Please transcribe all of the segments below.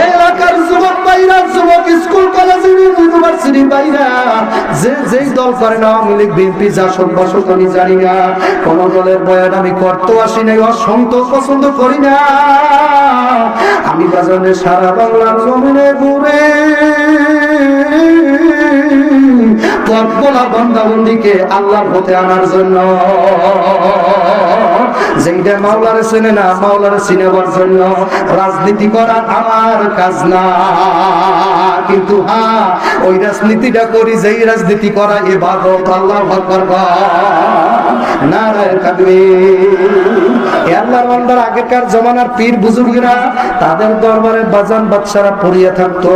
এলাকার যুবক ভাইরা, যুবক স্কুল কলেজ ইউনিভার্সিটি ভাইরা, যেই দল করে না, আওয়ামী লীগ বিএনপি জাসদ বাসদ আমি জানি না, কোন দলের বয়ান আমি করতে আসি নাই, অসন্তোষ পছন্দ করি না। আমি বাজারে সারা বাংলার জমিনে ঘুরে পথ-বলা বান্দা-বন্দীকে আল্লাহর পথে আনার জন্য, যেটা মাওলারে চেনে না, মাওলারে চিনাবার জন্য রাজনীতি করা আমার কাজ না। কিন্তু হ্যাঁ, ওই রাজনীতিটা করি যেই রাজনীতি করা ইবাদত। আল্লাহু আকবার, নারায়ে তাকবীর। আল্লাহর বান্দার আগেকার জমানার পীর বুজুর্গরা, তাদের দরবারে বাজান বাদশারা পড়িয়া থাকতো।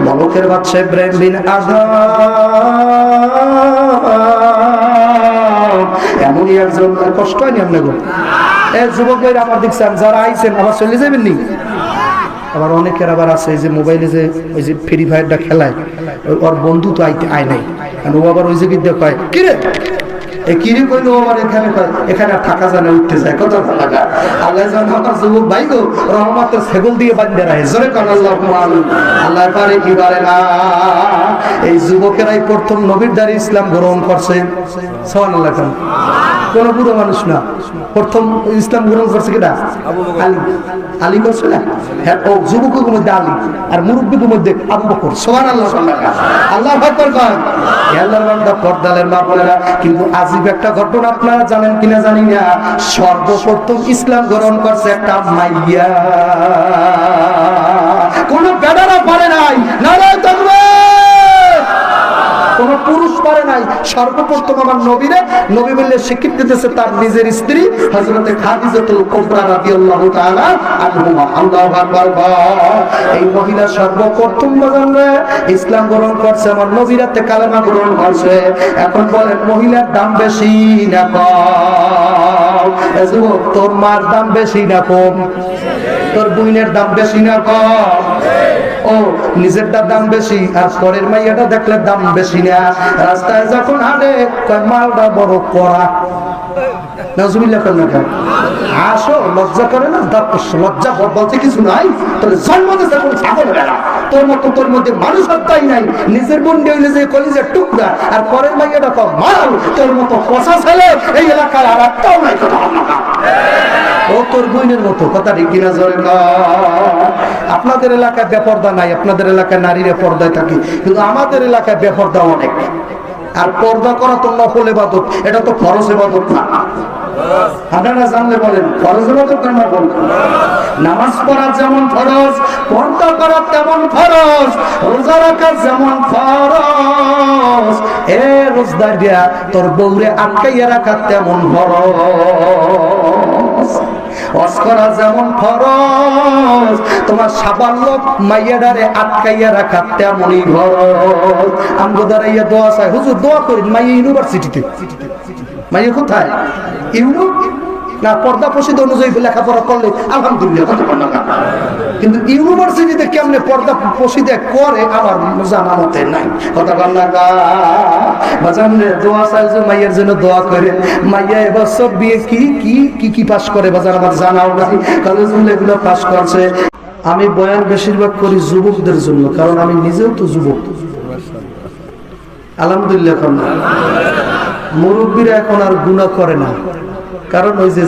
মলকের বাদশা ইব্রাহিম বিন আযম এমনই একজন, কষ্ট হয়নি আপনাকে? যুবক ভাইরা আমার দেখছেন, যারা আইছেন আবার চলে যাবেন নি। আবার অনেকের আবার আছে যে মোবাইলে যে ওই যে ফ্রি ফায়ারটা খেলায়, ওর বন্ধু তো আয় নাই, ও আবার ওই যে কয় কিরে কিরে কইলো, আবার এখানে আর থাকা যায় না, উঠতে যায় কত টাকা। আল্লাহ জান আমার যুবক ভাই গো রহমতের সেগুল দিয়ে বাঁধতে রাখে, জোরে কান আল্লাহু আল্লাহ পারে কি পারে না। এই যুবকেরাই প্রথম নবীর দ্বারে ইসলাম গ্রহণ করছে, সুবহানাল্লাহ। কোন বুড়ো মানুষ না, প্রথম ইসলাম গ্রহণ করছে কিনা? আলী। আলী করছে না? হ্যাঁ, ও যুবকের মধ্যে আলী আর মুরব্বীদের মধ্যে আবু বকর। সুবহানাল্লাহ, আল্লাহ আকবার করেন। আল্লাহর বান্দা পর্দালের মা বলেরা, কিন্তু আজীব একটা ঘটনা আপনারা জানেন কিনা জানি না, সর্বপ্রথম ইসলাম গ্রহণ করছে একটা মাইয়া, কোন বেটারা পারে নাই, নারায়ে তাকবীর, কোন পুরুষ পারে নাই। সর্বপ্রথম আমার নবীরে নবী বলে স্বীকৃতি দিতেছে তার নিজের স্ত্রী হযরতে খাদিজাতুল কুবরা রাদিয়াল্লাহু তাআলা আনহা। আল্লাহু আকবার। এই মহিলা সর্বপ্রথম বাজারে ইসলাম গ্রহণ করছে, আমার নবীরাতে কালেমা গ্রহণ করছে। এখন বলেন মহিলার দাম বেশি না কম? যুবক, তোর মার দাম বেশি না কম? তোর বোনের দাম বেশি না কম? ও নিজেরটা দাম বেশি, আর পরের মাইয়াটা দেখলে দাম বেশি না। রাস্তায় যখন হাঁটে মালটা বড় কড়া, নাউজুবিল্লাহ করলেন না, আসো লজ্জা করে না? লজ্জা বলতে কিছু নাই, তোর জন্ম দিয়েছে কোন ছাগল বেড়া, তোর মতো তোর মধ্যে মানুষ হত্যাই নাই। নিজের বোন হইলে যে কলিজের টুকরা, আর পরের মাইয়াটা তো মাল, তোর মতো পচা ছেলে এই এলাকায় আর একটাও নাই। কথা ও তোর বোনের মতো, কথা ঠিক কিনা জোরে না? আপনাদের এলাকায় বেপর্দা নাই, আপনাদের এলাকায় নারীরা পর্দায় থাকে, কিন্তু আমাদের এলাকায় বেপর্দা অনেক। আর পর্দা করা তো নফল ইবাদত, এটা তো ফরজ ইবাদত না। আপনারা জানলে বলেন ফরজ ইবাদত না নফল? নামাজ পড়া যেমন ফরজ, পর্দা করা তেমন ফরজ, রোজা রাখা যেমন ফরজ, এ রোজদার দিয়া তোর বউরে আটকাইয়া রাখা তেমন ফরজ, ওয়াজ করা যেমন ফরজ, তোমার সাবাল্য মাইয়াডারে আটকাইয়া রাখা তেমনই ফরজ। আমগো দাঁড়াইয়া দোয়া চাই, হুজুর দোয়া করেন মাইয়া ইউনিভার্সিটিতে। মাইয়া কোথায়? ইউরোপ না, পর্দা প্রসিদ্ধ অনুযায়ী লেখাপড়া করলে আলহামদুলিল্লাহ, কিন্তু ইউনিভার্সিটিতে কেমনে পর্দা প্রসিদ্ধ করে আমার জানা মতে নাই। কথা বললাম বাজারে দোয়া চাই যে মাইয়ার জন্য দোয়া করে। মাইয়া এবছর বিয়ে কি পাস করে বাজার আমার জানাও নাই, কলেজ এগুলো পাস করছে। আমি বয়ান বেশিরভাগ করি যুবকদের জন্য, কারণ আমি নিজেও তো যুবক। আলহামদুলিল্লাহ। মুরব্বীরা এখন আর গুনাহ করে না, কারণ ওই যে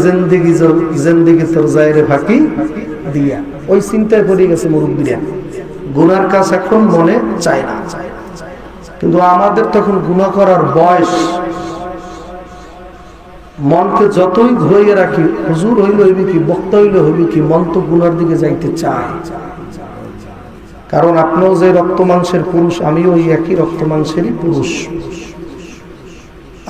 জিন্দেগি তো জায়রে ফাঁকি দিয়া, ওই চিন্তায় পড়ে গেছে মুরব্বীরা, গুনার কাজ এখন মনে চায় না। কিন্তু আমাদের তখন গুনাহ করার বয়স, মনকে যতই ঘুরিয়ে রাখি, হুজুর হইলে হইবে কি, বক্তা হইলে হইবে কি, মন তো গুনার দিকে যাইতে চায়। কারণ আপনিও যে রক্ত মাংসের পুরুষ, আমিও ওই একই রক্ত মাংসেরই পুরুষ।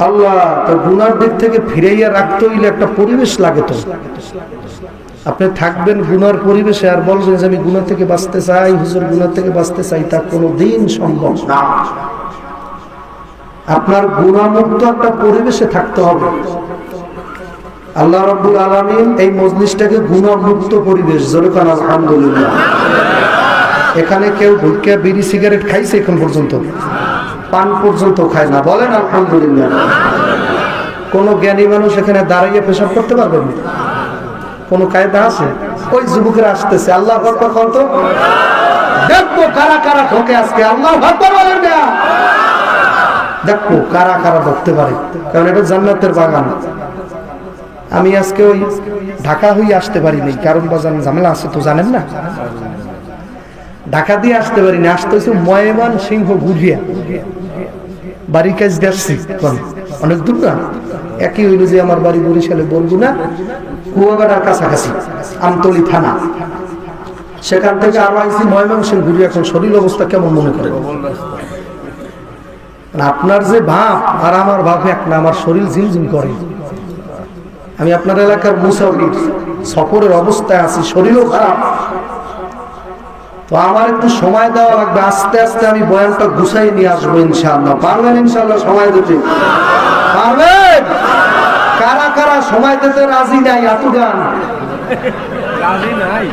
আল্লাহ তো গুনার দিক থেকে ফিরাইয়া রাখতে হইলে একটা পরিবেশ লাগে। তো আপনি থাকবেন গুনার পরিবেশে আর বলবেন যে আমি গুনাহ থেকে বাঁচতে চাই, হুজুর গুনাহ থেকে বাঁচতে চাই, তা কোনোদিন সম্ভব না। আপনার গুনাহমুক্ত একটা পরিবেশে থাকতে হবে। আল্লাহ রাব্বুল আলামিন এই মজলিসটাকে গুনাহমুক্ত পরিবেশ, জোরে কান আলহামদুলিল্লাহ। এখানে কেউ ঢুকে বিড়ি সিগারেট খাইছে এখন পর্যন্ত? পান পর্যন্ত খায় না, বলেন আলহামদুলিল্লাহ। কোন জ্ঞানী মানুষ এখানে দাঁড়িয়ে পেশাব করতে পারবেন? কোন কায়দা আছে? ওই যুবকেরা আসতেছে, আল্লাহু আকবার কত কারা কারা ঢোকে আজকে, আল্লাহু আকবার বলেন না। দেখো কারা কারা ঢুকতে পারে, কারণ এটা জান্নাতের বাগান। আমি আজকে ওই ঢাকা হয়ে আসতে পারিনি, কারণ বাজার ঝামেলা আছে তো জানেন না, ঢাকা দিয়ে আসতে পারিনি, আসতে হয়েছে ময়মনসিংহ ঘুরিয়া, বাড়ি কাজ দেখছি অনেক দূর না, একই হইল যে আমার বাড়ি বরিশালে বলবো না, কুয়াকাটার কাছাকাছি আমতলী থানা, সেখান থেকে আরো আইসি ময়মনসিংহ ঘুরিয়া। এখন শরীর অবস্থা কেমন মনে করেন? আপনার যে ভাব আর আমার ভাব এক না, আমার শরীর ঝিমঝিম করে। আমি আপনার এলাকার মুসাফির, সফরের অবস্থায় আছি, শরীরও খারাপ, তো আমার একটু সময় দেওয়া লাগবে, আস্তে আস্তে আমি বয়ানটা গুছাই নিয়ে আসবো ইনশাআল্লাহ। পারবেন ইনশাআল্লাহ সময় দিতে? পারবেন? কারা কারা সময় দিতে রাজি নাই? এত গান রাজি নাই।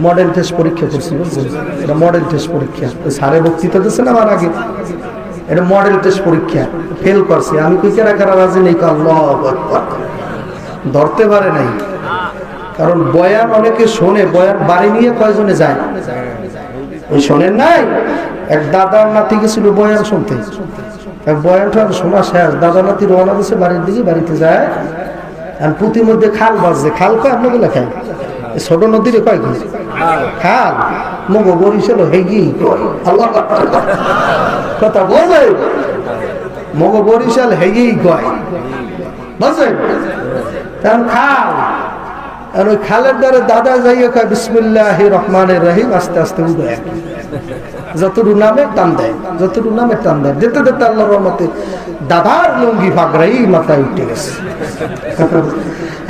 মডেল টেস্ট পরীক্ষা করছি, এটা মডেল টেস্ট পরীক্ষা, স্যারে বক্তৃতা দিচ্ছেন আমার আগে, এটা মডেল টেস্ট পরীক্ষা, ফেল করছে। আমি কই কারা কারা রাজি নেই? আল্লাহু আকবার। ধরতে পারে নাই, কারণ বয়ান অনেকে শোনে, বয়ান বাড়ি নিয়ে কয়জনে যায়? ওই শোনেন নাই, এক দাদার নাতি গেছিল বয়ান শুনতে, বয়ানটা শোনা শেষ, দাদা নাতি রওনা দিয়েছে বাড়ির দিকে, বাড়িতে যায় আর পুঁতির মধ্যে খাল বাজছে, খাল কয় আপনাকে লেখায় ছোট নদীরে কয় কি খাল, মগো বরিশাল হেগি আল্লাহ কথা বলবে, মগো বরিশাল হেগি কয় বুঝলেন, কারণ খাল। আর ওই খালের দ্বারা দাদা যাইয়া কয় বিসমিল্লাহির রহমানির রহিম, আস্তে আস্তে উদয়, যতটুকু নামে টান দেয়, যতটুকু নামে টান দেয়, যেতে যেতে আল্লাহর রহমতে দাদার লুঙ্গি ফাগরাই মাথায় উঠে গেছে।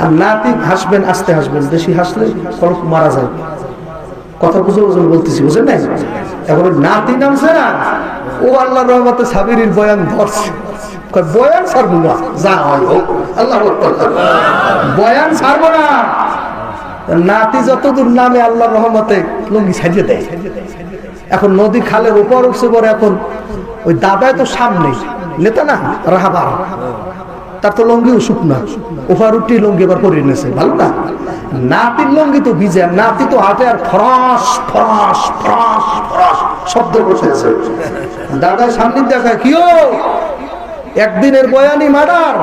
আর নাতি হাসবেন, আস্তে হাসবেন, বেশি হাসলে কলক মারা যায়। কথা বুঝে বুঝে বলতেছি, বুঝেন নাই? এখন নাতি নামছে না, ও আল্লাহর রহমতে সাবিরির বয়ান ধরছে, বয়ান ছাড়বো না, যা হয় আল্লাহ বয়ান ছাড়বো না। নাতি যতদূর নামে আল্লাহর রহমতে লুঙ্গি সাজিয়ে দেয়। এখন নদী খালের উপর উঠছে পরে, এখন ওই দাদায় তো সামনে নেতা না রাহাবার, তার তো লঙ্গিও শুকনা, ওপার উঠি লঙ্গি এবার পরিয়ে নিয়েছে, ভালো না? নাতির লঙ্গি তো ভিজে, নাতি তো হাতে আর ফরাস ফরাস ফরাস ফরাস শব্দ বসেছে। দাদা সামনে দেখায়, কিও একদিনের বয়ানই মার্ডার।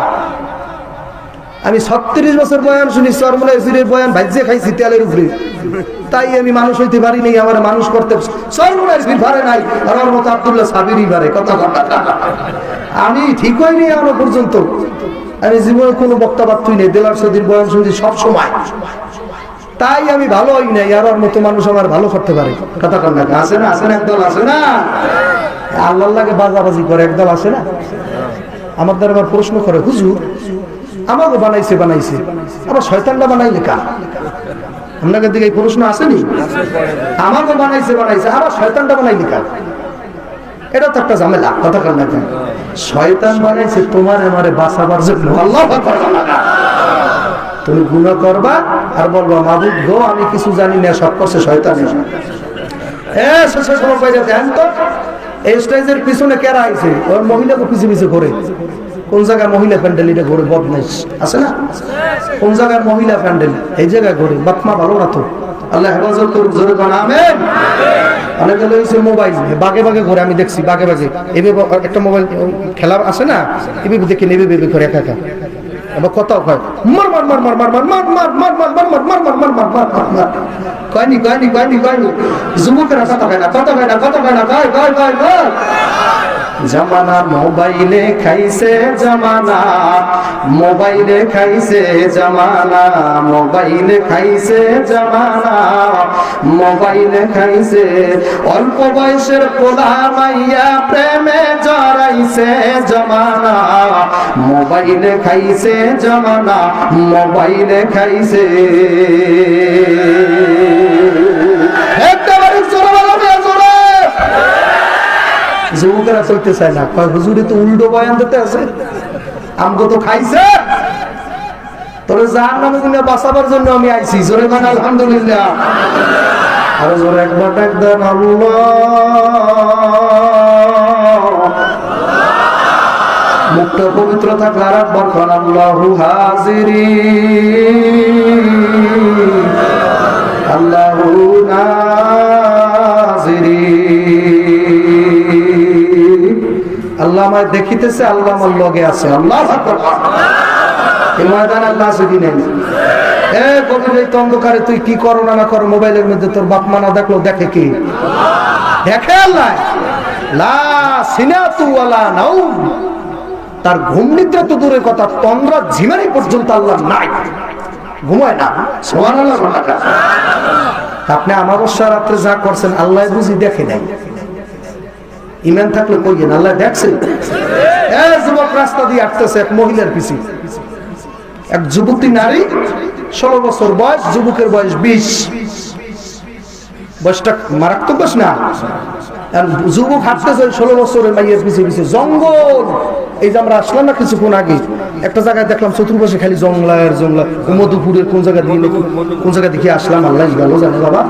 আমি 36 বছর বয়ান শুনি, সরমুনাইজিরের বয়ান ভাইজে খাইছি তেলের উপরে, তাই আমি মানুষ হইতে পারি নাই, আমার মানুষ করতে সরমুনাইজির পারে নাই, আমার মতো আব্দুল্লাহ সাবিরই পারে। কথা আমি ঠিক হইনি এখনো পর্যন্ত, আমি জীবনে কোনো বক্তাবার্তই নেই, দেলার সদির বয়ান শুনছি সব সময়, তাই আমি ভালো হই নাই, আর মতো মানুষ আমার ভালো করতে পারে। কথা কন না, আছে না? আছে না? একদল আছে না আল্লাহর লাগে বাজাবাজি করে, একদল আছে না। আমার দ্বারা আবার প্রশ্ন করে, হুজুর আমাকে বানাইছে বানাইছে, আবার শয়তানটা বানাইলে কার? আপনাদের দিকে এই প্রশ্ন আসেনি? আমাকে বানাইছে বানাইছে, আবার শয়তানটা বানাইলে কার? এটা তো একটা ঝামেলা। কথা কন না, শয়তান বানাইছে তোমার আমারে বাঁচাবার জন্য। আল্লাহু আকবার। তুমি গুনাহ করবা আর বলবা মাবুদ গো আমি কিছু জানি না, সব করছে শয়তান। এই স্টেজের পিছনে কেরা আইছে, ওর মহিলাকে পিছু পিছু করে, কোন জায়গায় মহিলা প্যান্ডেল এটা ঘুরে, বদমাইশ আছে না? কোন জায়গায় মহিলা প্যান্ডেল, এই জায়গায় ঘুরে, বাপমা ভালো না তো, আল্লাহ হেফাজত করুক, জোরে বলেন আমিন। অনেকে লইছে মোবাইল বাগে বাগে ঘুরে, আমি দেখছি বাগে বাগে, এভাবে একটা মোবাইল খেলা আছে না, এভাবে দেখে নেবে বেবে করে একা একা, এবার কথাও কয় মার মার মার মার মার মার মার মার মার মার মার মার মার মার মার মার মার মার মার কয়নি কয়নি কয়নি কয়নি যুবকেরা কথা কয় না, কথা কয় না, কথা কয় না, কয় কয় কয় কয়। জামানা মোবাইলে খাইছে জামানা, মোবাইলে খাইছে জামানা, মোবাইলে খাইছে জামানা, মোবাইলে খাইছে। অল্প বয়সের পোলা মাইয়া প্রেমে জড়াইছে জামানা, মোবাইলে খাইছে জামানা, মোবাইলে খাইছে। যুবকেরা চলতে চায় না, হুজুরে তো উল্টো বয়ান দিতে আছে, আমগো তো খাইছে। তবে যার নামে গুলো বাঁচাবার জন্য আমি আইছি, জোরে বান আলহামদুলিল্লাহ। আর জোরে একবার ডাক দেন আল্লাহ। মুখটা পবিত্র থাকলে আর একবার কোন আল্লাহু হাজিরি, আল্লাহু না আমায় দেখিতেছে, আল্লাহ আমার লগে আছে। আল্লাহু আকবার। এই ময়দান আল্লাহ আছে কি নেই? গভীর এই অন্ধকারে তুই কি করো না করো, মোবাইলের মধ্যে তোর বাপ মা না দেখলো দেখে কি? দেখে আল্লাহ। লা সিনাতু ওয়ালা নাউম, তার ঘুম নিদ্রা তো দূরের কথা, তন্দ্রা ঝিমানি পর্যন্ত আল্লাহ নাই, ঘুমায় না। সুবহানাল্লাহ। আপনি আমাবস্যা রাত্রে যা করছেন আল্লাহ বুঝি দেখে নাই? ইমান থাকলে কইয়েন আল্লাহ দেখছেন। যুবক রাস্তা দিয়ে আসতেছে এক মহিলার পিছে, এক যুবতী নারী, 16 বছর বয়স, যুবকের বয়স 20। বয়সটা মারাত্মক বয়স না? যুবক হাঁটতেছে 16 বছরের মাইয়ের পিছে পিছে, জঙ্গল। এই যে আমরা আসলাম না কিছুক্ষণ আগে, একটা জায়গায় দেখলাম চতুর্পাশে খালি জঙ্গলার জঙ্গলা। মধুপুরের কোন জায়গা দিয়ে কোন জায়গা দেখে আসলাম আল্লাহ ভালো জানে বাবা,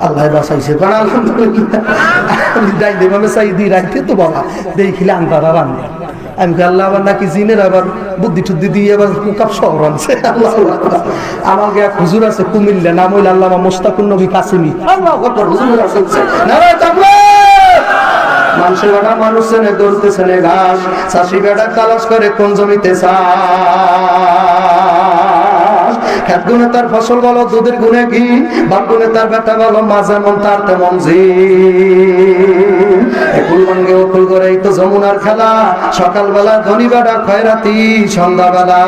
আল্লাহ বাঁচাইছে। আলহামদুলিল্লাহ চাই দিই রাখতে তো বাবা দেখিলে আন্তারা রান্না। আমি আল্লাহ আবার নাকি জিনের আবার বুদ্ধি টুদ্ধি দিয়ে আবার মুকাপ শহর আনছে। আল্লাহ আমাকে এক হুজুর আছে কুমিল্লা, নাম হইল আল্লামা মোস্তাকুর নবী কাসিমি। মানুষের বেটা মানুষ চেনে, দৌড়তে চেনে ঘাস, চাষি বেটা তালাশ করে কোন জমিতে খেত গুনে তার ফসল বলো, দুধের গুনে ঘি, বাপ গুনে তার বেটা বলো, মাঝে মন তার তেমন জি। একুল ভাঙ্গে অকুল করে এই তো যমুনার খেলা, সকালবেলা ধনী বেটা খয়রাতি সন্ধ্যাবেলা।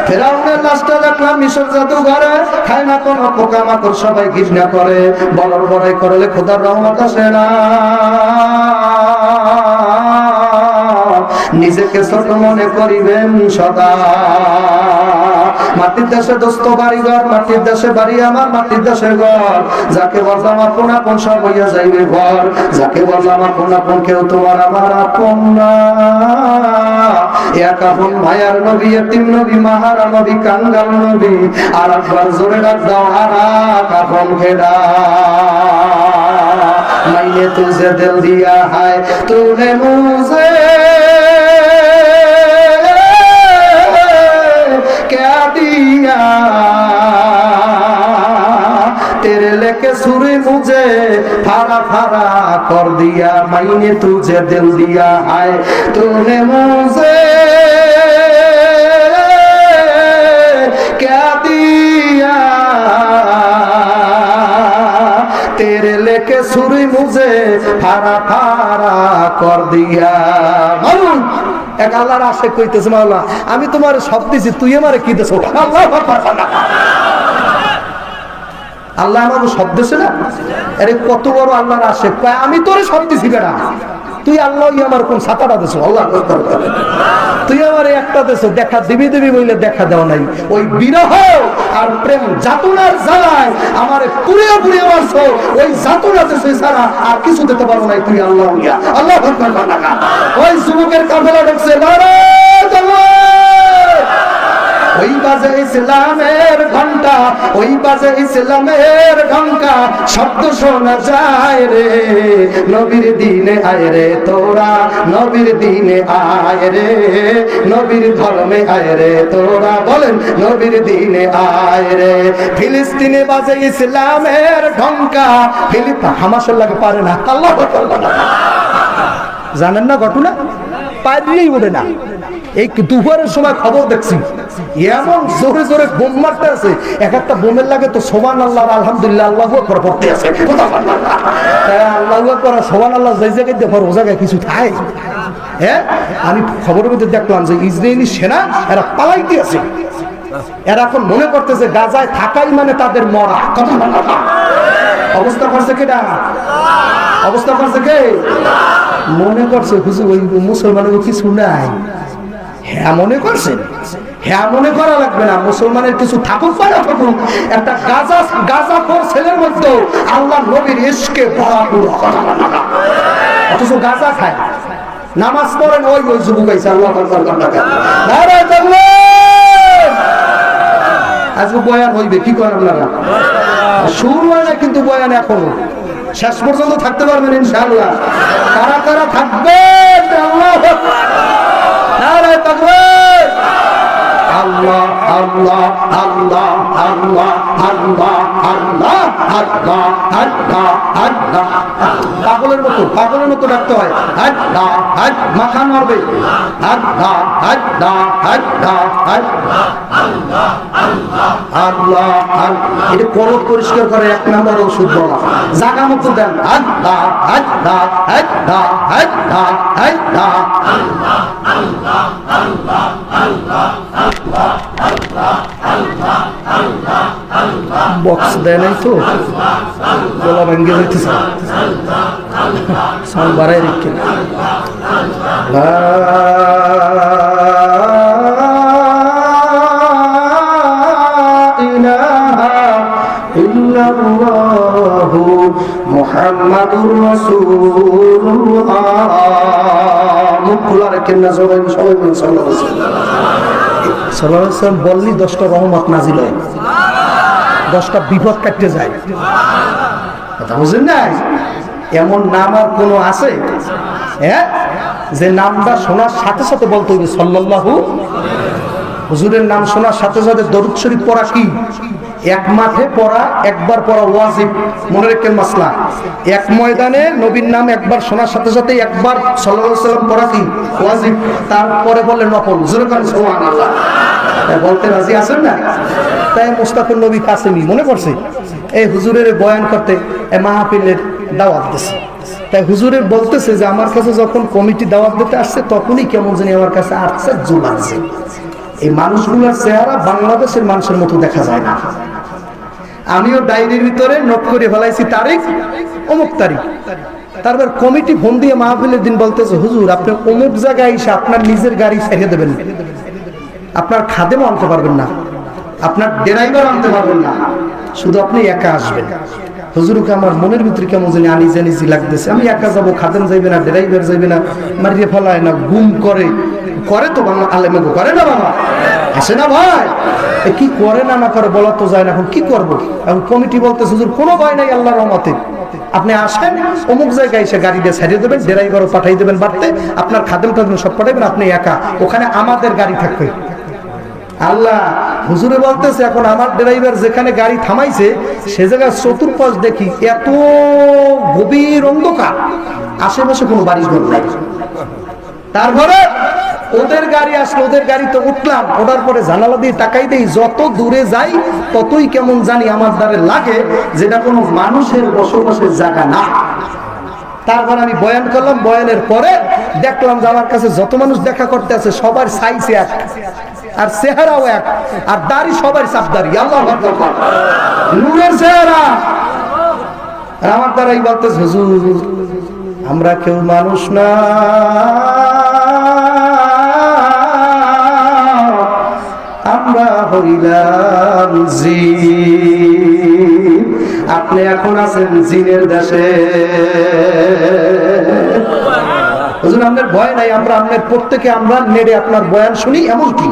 ফেরাউনের লাশটা দেখলাম মিশর জাদুঘরে, খায় না কোনো পোকামাকড়, সবাই ঘৃণা করে, বলর বড়াই করলে খোদার রহমত আসে না। নিজেকে ছোট মনে করিবেন সদা। মাটির দেশে দোস্ত বাড়িঘর, মাটির দেশে বাড়ি আমার, মাটির দেশের ঘর। যাকে বললাম আপন আপন সব হইয়া যাইবে ঘর, যাকে বললাম আপন আপন কেউ তোমার আমার আপন না। এক আপন মায়ার নবী, এতিম নবী, মাহারা নবী, কাঙ্গাল নবী। আর একবার জোরে ডাক দাও হারা কাফন খেড়া। মাইনে তুঝে দিল দিয়া হায় তুলে মুঝে क्या दिया, तेरे लेके सुरे मुझे फारा फारा कर दिया। मैंने तुझे दिल दिया है, तूने मुझे क्या दिया, तेरे लेके सुरे मुझे फारा फारा कर दिया। এক আল্লাহর আশে কইতেছে, মাওলা আমি তোমার সব দিছি, তুই আমারে কি দেছো? আল্লাহ আমাকে সব দিছে না? আরে কত বড় আল্লাহর আশে, আমি তোরে সব দিছি বেটা, তুই আল্লাহ আমার কোন ছাতাটা দেছো? আল্লাহ তুই আমার একটা দেছো, দেখা দিবি দিবি বইলে দেখা দেওয়া নাই। ওই বিরহ আর প্রেম যাতনার জ্বালায় আমারে পুড়িয়ে পুড়িয়ে মারছো, ওই যাতনা দেছো ছাড়া আর কিছু দিতে পারো নাই তুই আল্লাহ। আল্লাহ ওই যুবকের কাফেলা ঢুকছে, ওই বাজে ইসলামের ঘন্টা, ওই বাজে ইসলামের ঘন্টা, শব্দ শোনা যায় রে, নবীর দিনে আয় রে তোরা, নবীর দিনে আয় রে, নবীর ধর্মে আয় রে তোরা, বলেন নবীর দিনে আয় রে। ফিলিস্তিনে বাজে ইসলামের ঘন্টা, হামাসের লাগে পারে না। আল্লাহ জানেন না ঘটনা? পারলেই ওঠে না। এই দুপুরের সময় খবর দেখছি, এমন জোরে জোরে বোম মারতে আছে, এক একটা বোমের লাগে তো সুবহানাল্লাহ আলহামদুলিল্লাহ আল্লাহু আকবার পড়তে আছে। আল্লাহু আকবার সুবহানাল্লাহ যেই জায়গায় দেখো ও জায়গায় কিছু থাকে। হ্যাঁ, আমি খবরের মধ্যে দেখলাম যে ইসরায়েলি সেনা এরা পালাইতে আছে, এরা এখন মনে করতেছে গাজায় থাকাই মানে তাদের মরা। অবস্থা করছে কেডা? অবস্থা করছে কে? মনে করছে হুজুর ওই মুসলমানের কিছু নাই। হ্যাঁ মনে করছেন, হ্যাঁ মনে করা লাগবে না, মুসলমানের কিছু থাকুক বা না থাকুক, একটা গাজাখোর ছেলের মধ্যে আল্লাহ নবীর ইশকে ভরপুর, অথচ গাজা খায়, নামাজ পড়েন ওই ওই যুবক আইছে। আল্লাহ নারায়ে তাকবীর। আজকে বয়ান হইবে, কি করেন আপনারা? শুরু হয় না কিন্তু বয়ান এখনো, শেষ পর্যন্ত থাকতে পারবেন ইনশাআল্লাহ। কারা কারা থাকবেন? আল্লাহু আকবার, নারায়ে তাকবীর। আল্লাহ আল্লাহ আল্লাহ আল্লাহ আল্লাহ আল্লাহ আল্লাহ আল্লাহ আল্লাহ আল্লাহ। পাগলের মতো ডাকতে হয়। আল্লাহ মাথা মারবে। আল্লাহ আল্লাহ আল্লাহ আল্লাহ আল্লাহ। এটা কলব পরিষ্কার করে 1 নম্বর ওষুধ বলা। জায়গা মতো দেন। আল্লাহ আল্লাহ আল্লাহ আল্লাহ আল্লাহ আল্লাহ আল্লাহ আল্লাহ আল্লাহ আল্লাহ আল্লাহ আল্লাহ আল্লাহ। বক্স দেয় নাই তো গলা ভেঙে যাইতেছে। সাউন্ড বাড়াই রেখে মুহাম্মাদুর রাসূলুল্লাহ। মুখ খোলা রাখেন না সবাই বলুন সাল্লাল্লাহু আলাইহি ওয়াসাল্লাম বললি 10টা রহমত নাজিল হয়, 10টা বিপদ কাটতে যায়। কথা বুঝেন না? এমন নাম আর কোনো আছে হ্যাঁ যে নামটা শোনার সাথে সাথে বলতে হবে সাল্লাল্লাহু। হুজুরের নাম শোনার সাথে সাথে দরুদ শরীফ পড়া কি এক মাঠে পড়া, একবার পড়া ওয়াজিব। মনে রাখেন মাসলা, এক ময়দানে নবীর নাম একবার শোনার সাথে সাথে একবার সাল্লাল্লাহু আলাইহি ওয়াসাল্লাম পড়া কি ওয়াজিব, তারপরে বললে নফল। জোরে বলেন সুবহানাল্লাহ। বলতে রাজি আছেন না? তাই মুস্তাফির নবী কাসেমি মনে করছে এই হুজুরের বয়ান করতে মাহফিলের দাওয়াত দিছে। তাই হুজুরের বলতেছে যে আমার কাছে যখন কমিটি দাওয়াত দিতে আসছে তখনই কেমন জানি আমার কাছে আশ্চর্য লাগছে। এই মানুষগুলোর চেহারা বাংলাদেশের মানুষের মতো দেখা যায় না। আমিও ডায়েরির ভিতরে নোট করে ফেলাইছি তারিখ অমুক তারিখ। তারপর কমিটি ফোন দিয়ে মাহফিলের দিন বলতেছে হুজুর আপনি অমুক জায়গায় এসে আপনার নিজের গাড়ি ছেড়ে দেবেন, আপনার খাদেম আনতে পারবেন না, আপনার ড্রাইভার আনতে পারবেন না, শুধু আপনি একা আসবেন। হুজুরকে আমার মনের ভিতরে কেমন জানি আনিজি আনিজি লাগতেছে। আমি একা যাবো, খাদেম যাইবে না, ড্রাইভার যাইবে না, মারিয়ে ফেলায় না, গুম করে তো বাংলা আলেমে করে না বাবা, আসে না ভাই। কি করে না না করে বলা তো যায় না। এখন কি করবো? এখন কমিটি বলতেছে হুজুর কোনো ভয় নাই আল্লাহর রহমতে, আপনি আসেন অমুক জায়গায় এসে গাড়ি দিয়ে ছাড়িয়ে দেবেন, ড্রাইভারও পাঠাই দেবেন বাড়তে, আপনার খাদেম টাদেম সব পাঠাইবেন, আপনি একা, ওখানে আমাদের গাড়ি থাকবে। আল্লাহ হুজুরে বলতেছে এখন আমার ড্রাইভার যেখানে গাড়ি থামাইছে সে জায়গায় চতুর্পাশ দেখি এত গভীর অন্ধকার, আশেপাশে কোনো বাড়িঘর নাই। তারপরে ওদের গাড়ি আসলো, ওদের গাড়িতে উঠলাম, ওঠার পরে জানালা দিয়ে তাকাই দেই, যত দূরে যাই ততই কেমন জানি আমার দ্বারে লাগে যেটা কোনো মানুষের বসবাসের জায়গা না। তারপর আমি বয়ান করলাম, বয়ানের পরে দেখলাম যে আমার কাছে যত মানুষ দেখা করতে আছে সবার সাইজ এক, আর চেহারাও এক, আর দাড়ি সবার সাবদারি। আল্লাহু আকবার, নূরের চেহারা। আর আমার দ্বারাই বলতেছে হুজুর আমরা কেউ মানুষ না, আমরা হইলাম জিন। আপনি এখন আছেন জিনের দেশে। হুজুর আপনার ভয় নাই, আমরা আপনার প্রত্যেকে আমরা নেড়ে আপনার বয়ান শুনি। এমন কি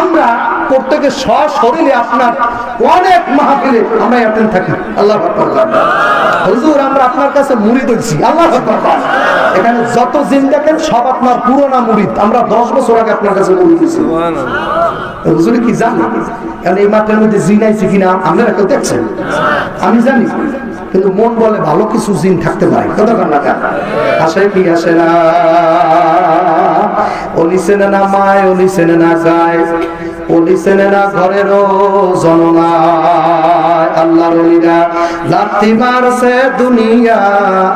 আমরা প্রত্যেকে সশরীরে আপনার অনেক মাহফিলে আমরা অ্যাটেন্ড থাকি। আল্লাহু আকবার। হুজুর আমরা আপনার কাছে মুরিদ হইছি। আল্লাহু আকবার। এখানে যত জিন দেখেন সব আপনার পুরোনা মুরিদ। আমরা 10 বছর আগে আপনার কাছে মুরিদ হইছি। সুবহানাল্লাহ। হুজুর কি জানেন কারণ এই মাঠের মধ্যে জিন আইছে কিনা আপনারা কেউ দেখছেন? আমি জানি, কিন্তু মন বলে ভালো কিছু জিন থাকতে পারে। কথা কান না আসে কি আসে না, ওলি চেনে না মায়, ওলি চেনে না যায়, ওলি চেনে না ঘরেরও জননায়। আল্লাহর ওলিরা লাথি মারছে দুনিয়া,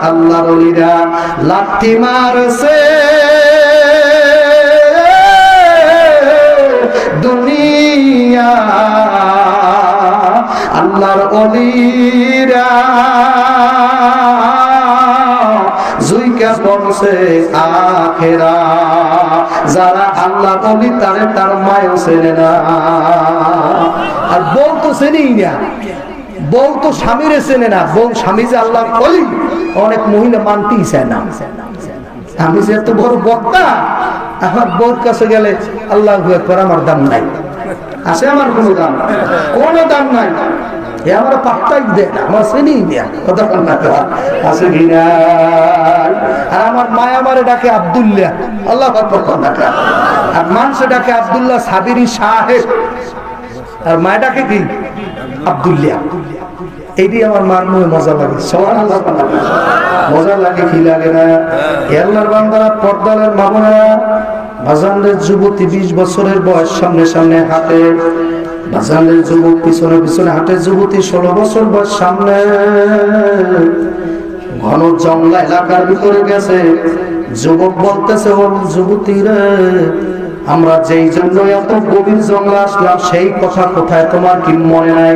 আল্লাহর ওলিরা লাথি মারছে দুনিয়া, আল্লাহর ওলিরা জুইকা পড়ছে আখেরা। যারা আল্লাহর ওলি তারে তার মায়ও চেনে না, আর বউ তো চেনেই না, বউ তো স্বামীরে চেনে না। বউ স্বামী যে আল্লাহর ওলি অনেক মহিলা মানতেই চায় না। আমি যে এত বড় বক্তা, আমার বউর কাছে গেলে আল্লাহু আকবার আমার দাম নাই, আছে আমার কোনো দাম নাই। এ আমার পাত্তাই দেয় না, আমার শ্রেণী দেয়া কথা না আছে কিনা। আর আমার মায়া আমারে ডাকে আব্দুল্লাহ, আল্লাহ আর মানুষ ডাকে আব্দুল্লাহ সাবিরি সাহেব, আর মায়া ডাকে কি আব্দুল্লাহ। এইটি আমার মার মুখে মজা লাগে, মজা লাগে কি লাগে না। আল্লাহর বান্দারা, পর্দালের মামুনেরা, বাজানদের যুবতী 20 বছরের বয়স সামনে সামনে হাঁটে, বাজানদের যুবক পিছনে পিছনে হাঁটে, যুবতী 16 বছর বয়স সামনে। ঘন জঙ্গলা এলাকার ভিতরে গেছে, যুবক বলতেছে ও যুবতী রে, আমরা যেই জন্য এত গভীর জঙ্গলে আসলাম সেই কথা কোথায় তোমার কি মনে নাই?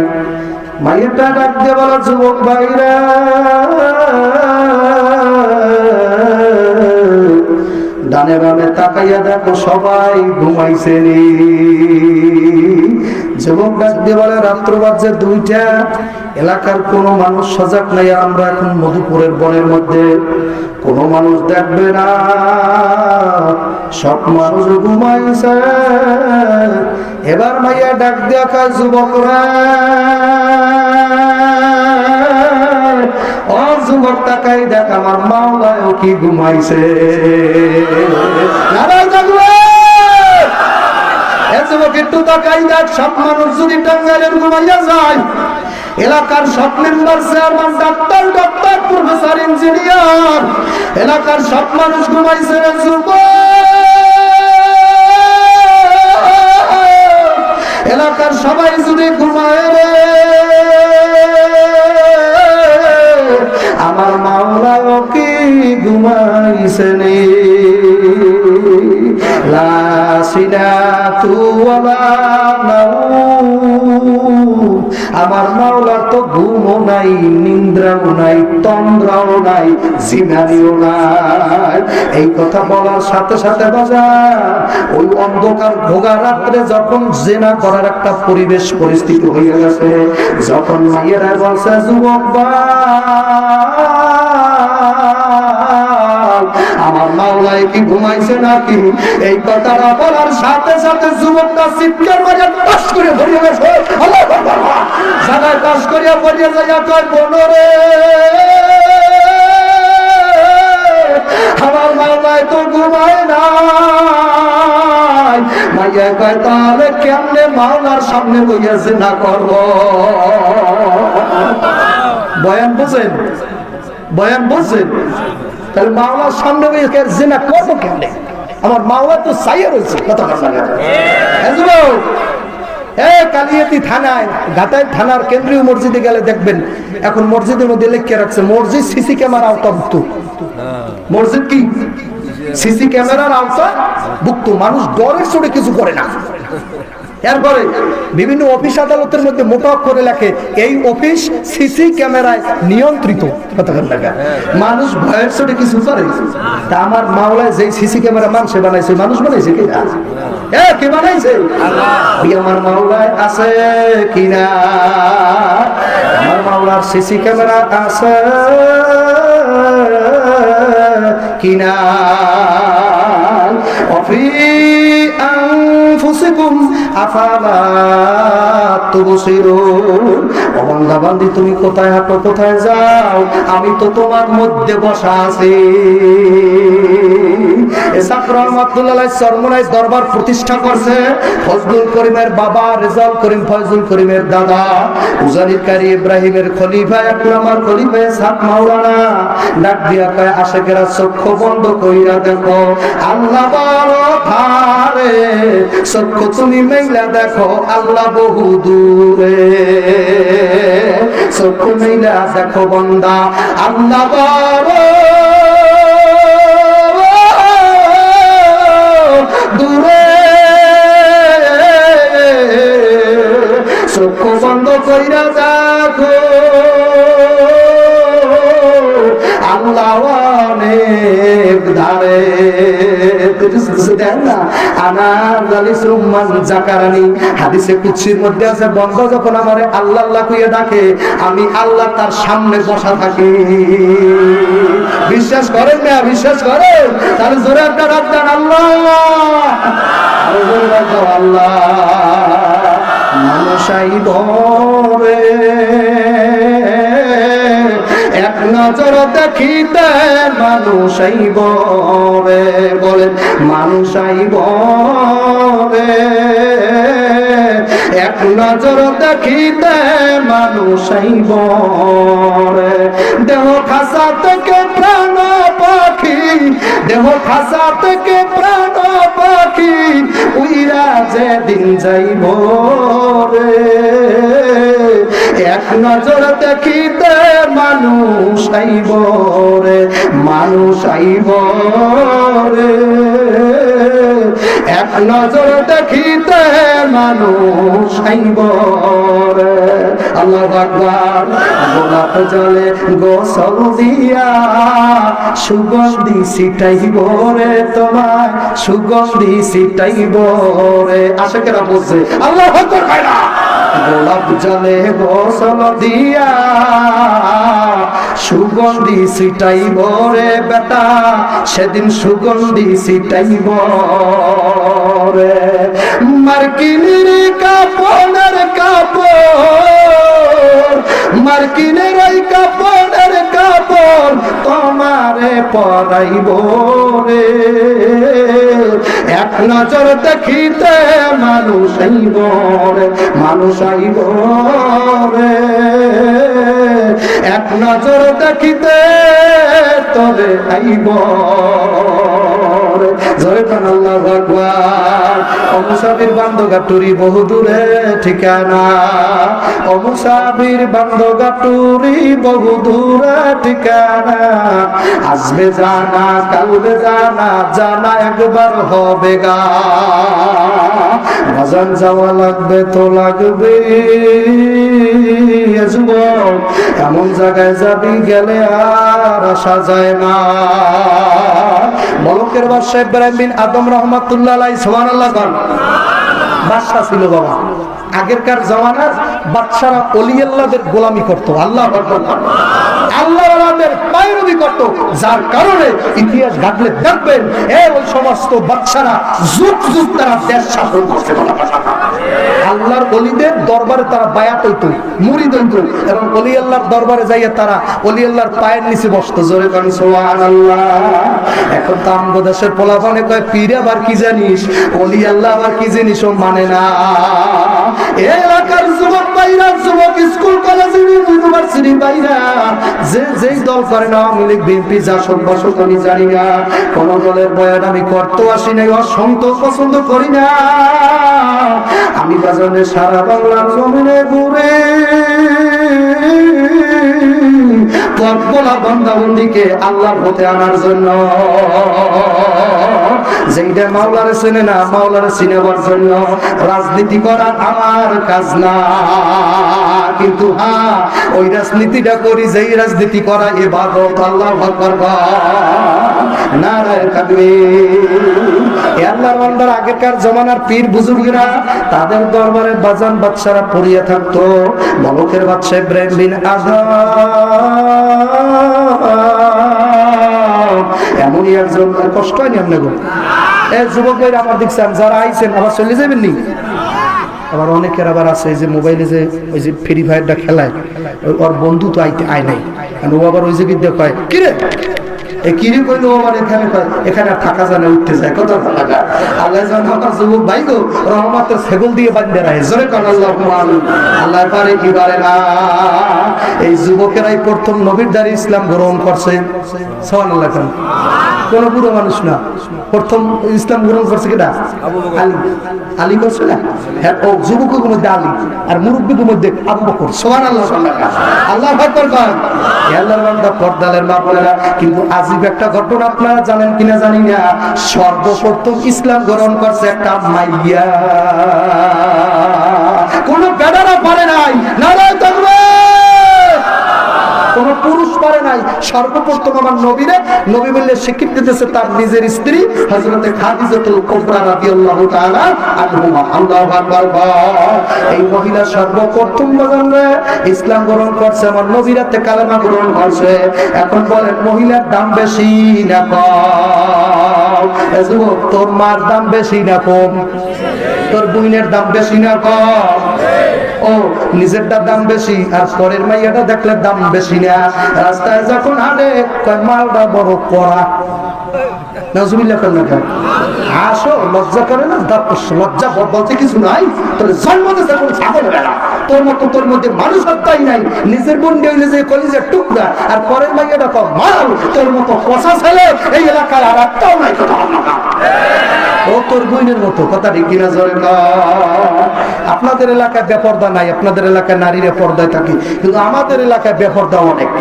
মাইয়াটা ডাক দিয়ে বলা, যুবক ভাইরা ডানে বামে তাকাইয়া দেখো সবাই ঘুমাইছে নি। যুবক ডাক দিয়ে বলে, রাত্র বাজে 2টা, এলাকার কোনো মানুষ সজাগ নাই, আমরা এখন মধুপুরের বনের মধ্যে, কোনো মানুষ দেখবে না, সব মানুষ ঘুমাইছে। এবার মাইয়া ডাক দিয়া কয়, যুবকরা ও যুবক তাকাই দেখ আমার মাওলাও কি ঘুমাইছে। যুবক একটু তাকাই দেখ, সব মানুষ যদি টাঙ্গাইলের ঘুমাইয়া যায়, এলাকার সব member, chairman, doctor, professor, engineer, এলাকার সব মানুষ ঘুমাইছে। এলাকার সবাই যদি ঘুমায় রে, আমার মাওলাও কি ঘুমাইছে নে। লা সিনাতু ওয়ালা নাউম, আমার মাওলার তো ঘুমও নাই, নিদ্রাও নাই, তন্দ্রাও নাই, জিনারিও নাই। এই কথা বলার সাথে সাথে বাজার ওই অন্ধকার ভোগা রাত্রে যখন জেনা করার একটা পরিবেশ পরিস্থিতি হয়ে গেছে, যখন মায়েরা বলছে যুবক আমার মাওলাই কি ঘুমাইছে নাকি, এই কথাটা বলার সাথে সাথে যুবকটা চিৎকার করে পাশ করে ভরিয়ে গেছে, জায়গায় পাশ করিয়া ভরিয়ে যাইয়া কয়, বোনরে আমার মাওলাই তো ঘুমায় না। মাইয়া কয়, তাহলে কেমনে মাওলার সামনে বইয়াছে না করব? বয়ান বুঝেন, বয়ান বুঝেন? তাহলে মাওলার সামনে জেনা করবো কেমনে? আমার মাওলা তো চাইয়া রয়েছে। কালিয়াতি থানায়, ঘাটাই থানার কেন্দ্রীয় মসজিদে গেলে দেখবেন এখন মসজিদের মধ্যে লিখে রাখছে, মসজিদ সিসি ক্যামেরা আওতাভুক্ত। মসজিদ কি সিসি ক্যামেরার আওতাভুক্ত। মানুষ ডরের চোটে কিছু করে না। এরপরে বিভিন্ন অফিস আদালতের মধ্যে মোটা করে লেখে, এই অফিস সিসি ক্যামেরায় নিয়ন্ত্রিত। মানুষ ভয়ের চোটে কিছু করে। তা আমার মাওলায় যে সিসি ক্যামেরা মানুষে বানাইছে, মানুষ বানাইছে কিনা? কে বানাইছে? আমার মাওলায় আছে কিনা? আমার মাওলার সিসি ক্যামেরা আছে কিনা? তুমি কোথায় হাঁটো, কোথায় যাও? আমি তো তোমার মধ্যে বসা আছি। দরবার প্রতিষ্ঠা করছে ফজলুল করিমের বাবা রেজাউল করিম, ফজলুল করিমের দাদা উজানির কারি ইব্রাহিমের খলিফা, এক নাম্বার খলিফা সাত মাওলানা। ডাক দিয়া কয়, আশেকেরা চক্ষু বন্ধ কইরা দেখো, আল্লাহ বড় ধারে, চক্ষু তুমি মেইলা দেখো আল্লাহ বহু দূরে। চক্ষু মেইলা দেখো বন্দা আল্লাহ বড় দূরে। চক্ষু বন্ধ কইরা দেখো আল্লাহ অনেক ধারে। হাদিসে কুদসির মধ্যে আছে, বন্ধ যখন আমারে আল্লাহ আল্লাহ কইয়া ডাকে, আমি আল্লাহ তার সামনে বসা থাকি। বিশ্বাস করেন না? বিশ্বাস করেন? তাহলে জোরে একটা ডাক দেন, আল্লাহ আল্লাহ। মানুষ আইব রে এক নজর দেখিতে মানুষ আইব রে বলেন মানুষ আইব রে এক নজর দেখিতে মানুষ আইব রে দেহ খাসা থেকে প্রাণ পাখি দেহ খাসা থেকে প্রাণ পাখি উইরা যেদিন যাইব রে এক নজর দেখিতে মানুষ আইব রে মানুষ আইব রে এক নজর দেখিতে মানুষ আইব রে আল্লাহু আকবার গোলাপ জলে গোসল দিয়া সুগন্ধি ছিটাইব রে তোমার সুগন্ধি ছিটাইব রে আশিকেরা বলছে আল্লাহু আকবার কয়না গোলাপ জলে গোসল দিয়া সুগন্ধি ছিটাইব রে বেটা সেদিন সুগন্ধি ছিটাইব রে মার্কিনের কাপড়ের কাপড় মার্কিনের ওই কাপড়ের কাপড় তোমারে পরাইব রে এক নজর দেখিতে মানুষ আইব রে মানুষ আইব রে এক নজর দেখিতে তবে আইব রে জয় কান আল্লাহু আকবার ও মুসাফির বান্দগাটুরি বহু দূরে ঠিকানা ও মুসাফির বান্দগাটুরি বহু দূরে ঠিকানা আসবে জানা কালবে জানা জানা একবার হবে গা বাজান যাওয়া লাগবে তো লাগবে যুবক এমন জায়গায় যাবি গেলে আর আসা যায় না মলকের বাদশা ইব্রাহিম বিন আদম রহমাতুল্লাহ আলাইহি সুবহানাল্লাহ গান বাদশা ছিল বাবা আগেরকার জামানার বাদশারা ওলি আল্লাহদের গোলামি করত আল্লাহু আকবার আল্লাহওয়ালাদের পায়রবি করত যার কারণে ইতিহাস ঘাটলে দেখবেন ওই সমস্ত বাদশারা যুগ যুগ তারা দেশ শাসন করতে আল্লাহর ওলিদের দরবারে তারা বায়াত হইতো মুরিদ হইতো এবং ওলি আল্লাহর দরবারে যাইয়া তারা ওলি আল্লাহর পায়ের নিচে বসতো জোরে কান সুবহানাল্লাহ এখন তো আমগো দেশের পোলাপানে কয় পীর আবার কি জানিস ওলি আল্লাহ আবার কি জিনিস ও মানে না এলাকার যুবক ভাইরা যুবক স্কুল কলেজ ইউনিভার্সিটি ভাইরা যে যেই দল করে না আওয়ামী লীগ বিএনপি জাসদ বাসদ আমি জানি না কোন দলের বয়ান আমি করতে আসি নাই অসন্ত পছন্দ করি না আমি বাজারে সারা বাংলার জমিনে ঘুরে পথ-বলা বান্দা-বান্দীকে আল্লাহর পথে আনার জন্য যেইটা মাওলারে চেনে না মাওলারে চিনাবার জন্য রাজনীতি করা আমার কাজ না কিন্তু হ্যাঁ ওই রাজনীতিটা করি যেই রাজনীতি করা ইবাদত আল্লাহু আকবার নারায়ে তাকবীর আল্লাহর বান্দার আগেকার জমানার পীর বুজুর্গরা তাদের দরবারে বাজান বাদশারা পড়িয়া থাকতো মলকের বাদশা ইব্রাহিম বিন আদম এমনই একজন কষ্ট হয়নি আপনাকে যুবক ভাইরা আমার দেখছেন যারা আইছেন আবার চলে যাবেন নি আবার অনেকের আবার আছে যে মোবাইলে যে ওই যে ফ্রি ফায়ারটা খেলায় ওর বন্ধু তো আয় নাই কারণ ও আবার ওই যে বিদ্যা কয় কিরে কিরে কইলো আবার এখানে থাকা যায় না উঠতে যায় কত লাগা আল্লাহ জানে আমার যুবক ভাই গো রহমতের সেগুল দিয়ে বাঁধতে রাখে জোরে কান আল্লাহু আল্লাহ পারে কি পারে না এই যুবকেরাই প্রথম নবীর দ্বারা ইসলাম গ্রহণ করছে সুবহানাল্লাহ কোন বুড়ো মানুষ না প্রথম ইসলাম গ্রহণ করছে কিনা আলী আলী করছে না হ্যাঁ ও যুবকের মধ্যে আলী আর মুরব্বীর মধ্যে আবু বকর সুবহানাল্লাহ আল্লাহু আকবার কর আল্লাহর বান্দা পর্দালের মা বলেরা কিন্তু আজীব একটা ঘটনা আপনারা জানেন কিনা জানি না সর্বপ্রথম ইসলাম গ্রহণ করছে একটা মাইয়া কোন বেড়ারা পারে নাই নারায়ে তাকবীর কোন পুরুষ পারে নাই সর্বপ্রথম আমার নবীরে নবী বললে স্বীকৃতি দিতেছে তার নিজের স্ত্রী হযরতে খাদিজাতুল কুবরা রাদিয়াল্লাহু তাআলা আনহা আল্লাহু আকবার এই মহিলা সর্বপ্রথম বাজারে ইসলাম গ্রহণ করছে আমার নবীরাতে কালেমা গ্রহণ করছে এখন বলেন মহিলার দাম বেশি না কম যুবক তোর মার দাম বেশি না কম তোর বুইনের দাম বেশি না কম? ও নিজেরটার দাম বেশি আর পরের মাইয়াটা দেখলে দাম বেশি না। রাস্তায় যখন হাঁটে কয় মালটা বড় কড়া। নাউজুবিল্লাহ কেন কেন আসো লজ্জা করে না? লজ্জা বলতে কিছু নাই। তোর জন্ম দিয়েছে কোন ছাগল বেড়া, তোর মতো তোর মধ্যে মানুষ হত্যাই নাই। নিজের বোন হইলে যে কলিজের টুকরা আর পরের মাইয়াটা কম মাল, তোর মতো পচা ছেলে এই এলাকার আর একটাও নাই। কথা ও তোর বোনের মতো কথা ঠিক কিনা জোরে না? আপনাদের এলাকায় বেপর্দা নাই, আপনাদের এলাকায় নারীরা পর্দায় থাকে, কিন্তু আমাদের এলাকায় বেপর্দা অনেক।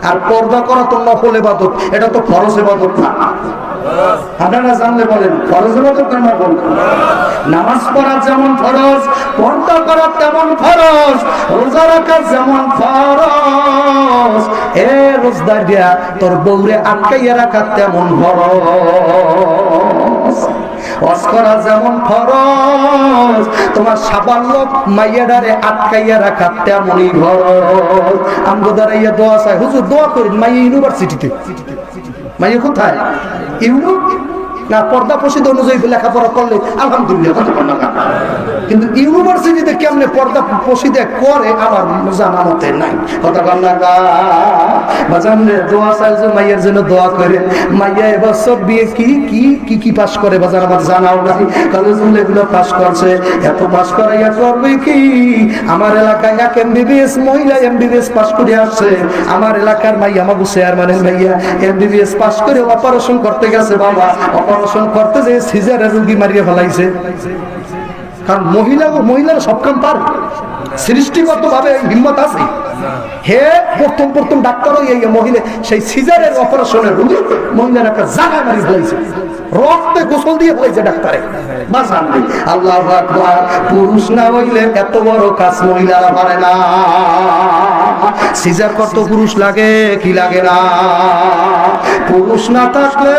আর পর্দা করা তো নফল ইবাদত, এটা তো ফরজ ইবাদত না। আপনারা জানলে বলেন ফরজ ইবাদত না নফল? নামাজ পড়া যেমন ফরজ, পর্দা করা তেমন ফরজ, রোজা রাখা যেমন ফরজ, এ রোজদারিয়া তোর বউরে আটকাইয়া রাখা তেমন ফরজ। ওয়াজ করা যেমন ফরজ, তোমার সাবাল্য মাইয়াডারে আটকাইয়া রাখা তেমনই ফরজ। আমগো দাঁড়াইয়া দোয়া চাই, হুজুর দোয়া করেন মাইয়া ইউনিভার্সিটিতে। মাইয়া কোথায়? না পর্দা প্রসিদ্ধ অনুযায়ী লেখাপড়া করলে আলহামদুলিল্লাহ, কিন্তু ইউনিভার্সিটিতে কেমনে পর্দা প্রসিদ্ধ করে আমার জানা মতে নাই। কথা বল না বাজান রে, দোয়া চাই যে মাইয়ার জন্য দোয়া করে। মাইয়া এবছর বিয়ে কি পাস করে বাজার আমার জানাও নাই। কলেজ এগুলো পাস করছে, এত পাস করাইয়া করবে কি? আমার এলাকায় এক এমবিবিএস মহিলা এমবিবিএস পাস করে আসছে। আমার এলাকার মাইয়া আমাকে চেয়ারম্যানের মাইয়া এমবিবিএস পাস করে অপারেশন করতে গেছে। বাবা অপারেশন করতে যে সিজারের রোগী মারিয়ে ফেলাইছে। কারণ মহিলারা সব কাম পারে, সৃষ্টিগত ভাবে হিম্মত আছে। হে প্রথম ডাক্তার এই মহিলা সেই সিজারের অপারেশনের রোগী মহিলার একটা জায়গা মারি ফেলাইছে, রক্তে গোসল দিয়ে ফেলাইছে ডাক্তারে। আল্লাহু আকবার। পুরুষ না হইলে এত বড় কাজ মহিলারা পারে না। সিজার করতে পুরুষ লাগে কি লাগে না? পুরুষ না থাকলে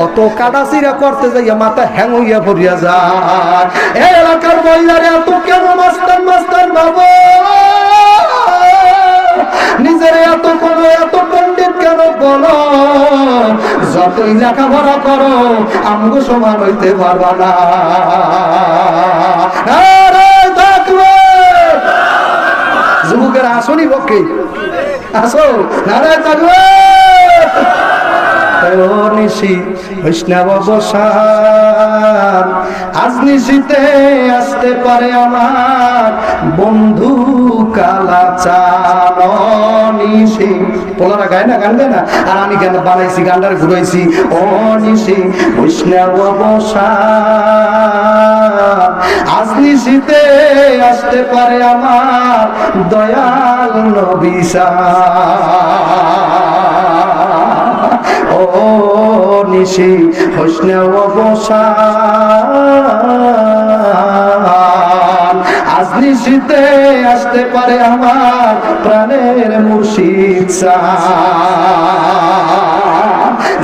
অত কাটাচিরা করতে যাইয়া মাথা হ্যাং হইয়া পড়িয়া যায়। এই এলাকার মহিলারা এত কেন মাস্তান বাবু? নিজের এত কোনো এত পণ্ডিত কেন বলো? যতই লেখাপড়া করো আমগো সমান হইতে পারবা না। যুবকের আসনি পক্ষে আসো, নারায় থাকবে। বৈষ্ণব অবসান আজ নিশিতে আসতে পারে আমার বন্ধু কালাচান। পোলারা গায় না, গান গায় না, আর আমি গান বানাইছি, গানটার ঘুরাইছি। ও নিশি বৈষ্ণব অবসান আজ নিশিতে আসতে পারে আমার দয়াল নবী ও নিশি হোসনে অবসান আজ নিশিতে আসতে পারে আমার প্রাণের মুর্শিদ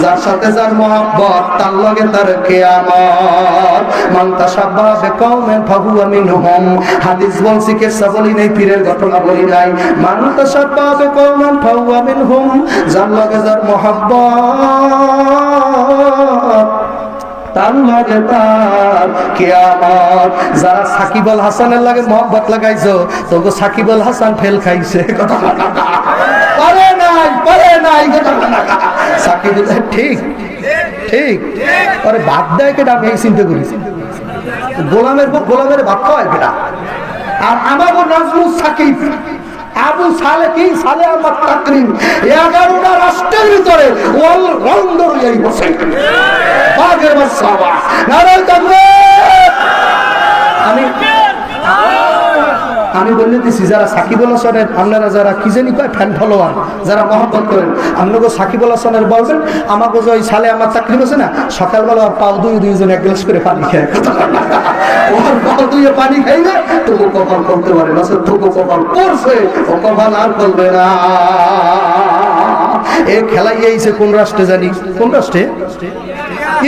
যার সাথে যার মহব্বত তার লগে তার কিয়ামত। মান তাশাব্বাহা বিকওমিন ফাহুয়া মিনহুম। হাদিস বলছি, কিসসা বলি নাই, পীরের ঘটনা বলি নাই। মান তাশাব্বাহা বিকওমিন ফাহুয়া মিনহুম। যার লগে যার মহব্বত তার লগে তার কিয়ামত। যারা সাকিব আল হাসানের লাগে মহব্বত লাগাইছো, তোকে সাকিব আল হাসান ফেল খাইছে। কথা পারে নাই সাকিব ঠিক আরে বাদ দেয় কেটা? আমি এই চিন্তা করি, গোলামের ভাত খাওয়ায় কেটা? আর আমার নাজমুল সাকিব আবু সালে কি সালে আমার তাকরিম 11টা রাষ্ট্রের ভিতরে অলরাউন্ডার হয়ে বসে। বাগের বাদশা নারায়ে তাকবীর। আমি বললে দিছি, যারা সাকিব আল হাসানের আপনারা যারা কি জানি কয় ফ্যান ফলোয়ার, যারা মহব্বত করেন, আপনাকে সাকিব আল হাসানের বলবেন আমাকে যে ওই সালে আমার তাকরিম আছে না, সকালবেলা আর পাও দুইজন এক গ্লাস করে পানি খায়। ওর পাও দুইয়ে পানি খাইলে তবু কপাল করতে পারে না, তবু কপাল করছে, ও কপাল আর করবে না। এ খেলাই আইছে কোন রাষ্ট্রে জানি, কোন রাষ্ট্রে?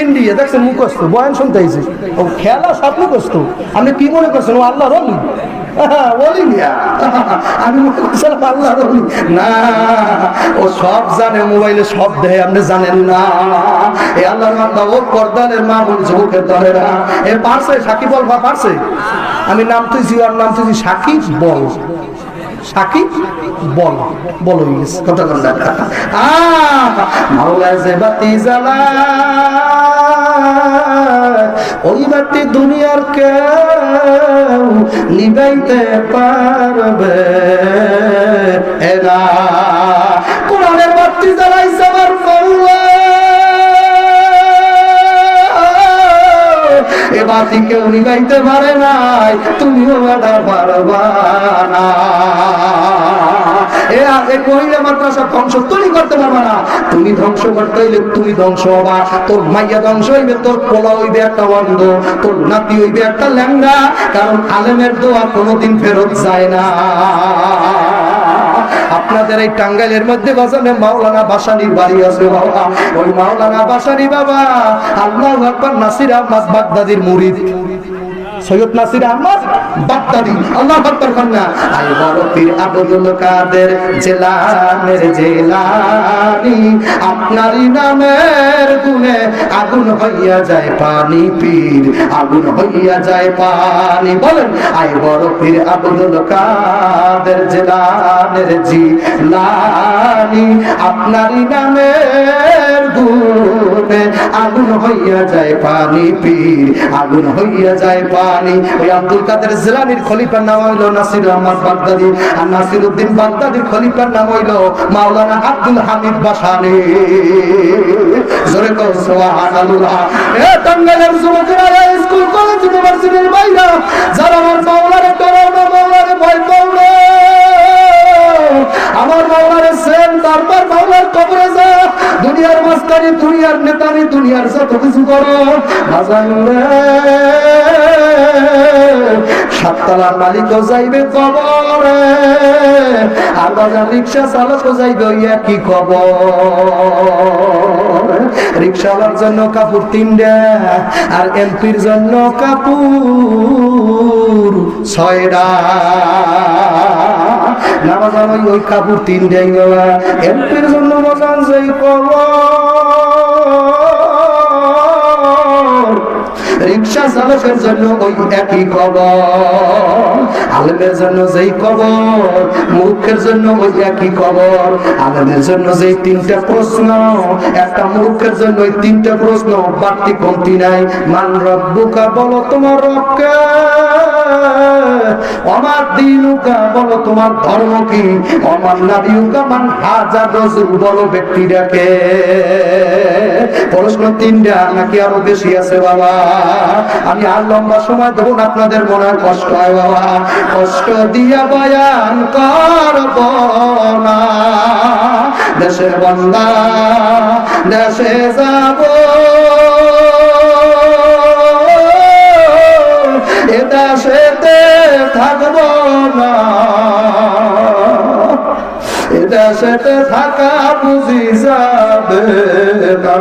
ইন্ডিয়া। দেখছেন মুখস্থ বয়ান শুনতে আইছে, ও খেলা সব মুখস্থ। আপনি কি মনে করছেন ও আল্লাহর ওলি? বলি মিয়া আমি মনে করছিলাম আল্লাহ বলি না, ও সব জানে, মোবাইলে সব দেয়, আপনি জানেন না। এ আল্লাহর বান্দা, ও পর্দানের মা বোন যুবকের দলেরা, এ পারছে সাকিব বল পারছে। আমি নাম তুই আর নাম তুই সাকিব বল, সাকিব বল বলো কথা বললেন। মাওলা যে বাতি জ্বালা ওই বাতি দুনিয়ার কেউ নিবাইতে পারবে না। কোরআনের বাতি জ্বালাইছে আমার মাওলা, এ বাতি কেউ নিবাইতে পারে নাই, তুমিও এটা পারবা না। ধ্বংস তুমি করতে পারবা না, তুমি ধ্বংস করতে হইলে তুমি ধ্বংস হবা, তোর মাইয়া ধ্বংস হইবে, তোর পোলা হইবে একটা অন্ধ, তোর নাতি হইবে একটা ল্যাংড়া, কারণ আলেমের দোয়া কোনোদিন ফেরত যায় না। আপনাদের এই টাঙ্গাইলের মধ্যে বাজানে মাওলানা বাসানির বাড়ি আছে বাবা, ওই মাওলানা বাসানি বাবা আল্লাহু আকবার নাসির আহমদ বাগদাদির মুরিদ, সৈয়দ নাসির আহমদ বাগদাদি, আল্লাহু আকবার কন্যা। আয় বড় পীর আব্দুল কাদের জিলানের জিলানী, আপনারই নামের গুণে আগুন হইয়া যায় পানি, পীর আগুন হইয়া যায় পানি। বলেন আয় বড় পীর আব্দুল কাদের জিলানের জিলানী, আপনারই নামের গুণে আগুন হইয়া যায় পানি, পীর আগুন হইয়া যায় পানি। ওই আব্দুল কাদের জিলানীর খলিফার নাম হইল নাসির আহমদ বাগদাদি, আর নাসির উদ্দিন বাগদাদির খলিফার নাম হইল মাওলানা আব্দুল হামিদ বাসানী। জোরে কও সুবহানাল্লাহ। এ টাঙ্গাইলের যুবকেরা, স্কুল কলেজ ইউনিভার্সিটির বাইরা যারা আমার মাওলারে ডরাও না, মাওলারে ভয় পাও না, আমার মাওলারে সেন, তারপর মাওলার কবরে যা, দুনিয়ার মাস্তানি, দুনিয়ার নেতানি, দুনিয়ার যত কিছু করো, সাততলার মালিকও যাইবে কবরে, আর বাজার রিক্সা চালকও যাইবে ওই একই কবর। রিক্সাওয়ালার জন্য কাপড় 3টা, আর এমপির জন্য কাপড় 6টা। নামাজ ওই কাপড় 3টাই বাবা, এমপির জন্য বাজান যাই কবর, রিক্সা চালকের জন্য ওই একই কবর, আলেমের জন্য যেই কবর, মূর্খের জন্য ওই একই কবর। আলেমের জন্য যেই 3টা প্রশ্ন, একটা মূর্খের জন্য ওই 3টা প্রশ্ন, বাড়তি কমতি নাই। মান রব্বুকা, বলো তোমার রবকে, আমার দিনুকা, বলো তোমার ধর্ম কি, আমার নাবিউকা, মান হাজার রাসূল, বলো ব্যক্তিটাকে। প্রশ্ন 3টা নাকি আরো বেশি আছে বাবা? আমি আর লম্বা সময় ধরুন, আপনাদের মনে কষ্ট হয় বাবা, কষ্ট দিয়া বয়ান করব না, দেশের বান্দা দেশে যাব, এ দেশেতে থাকব না, এ দেশেতে থাকা বুঝি যাবে না।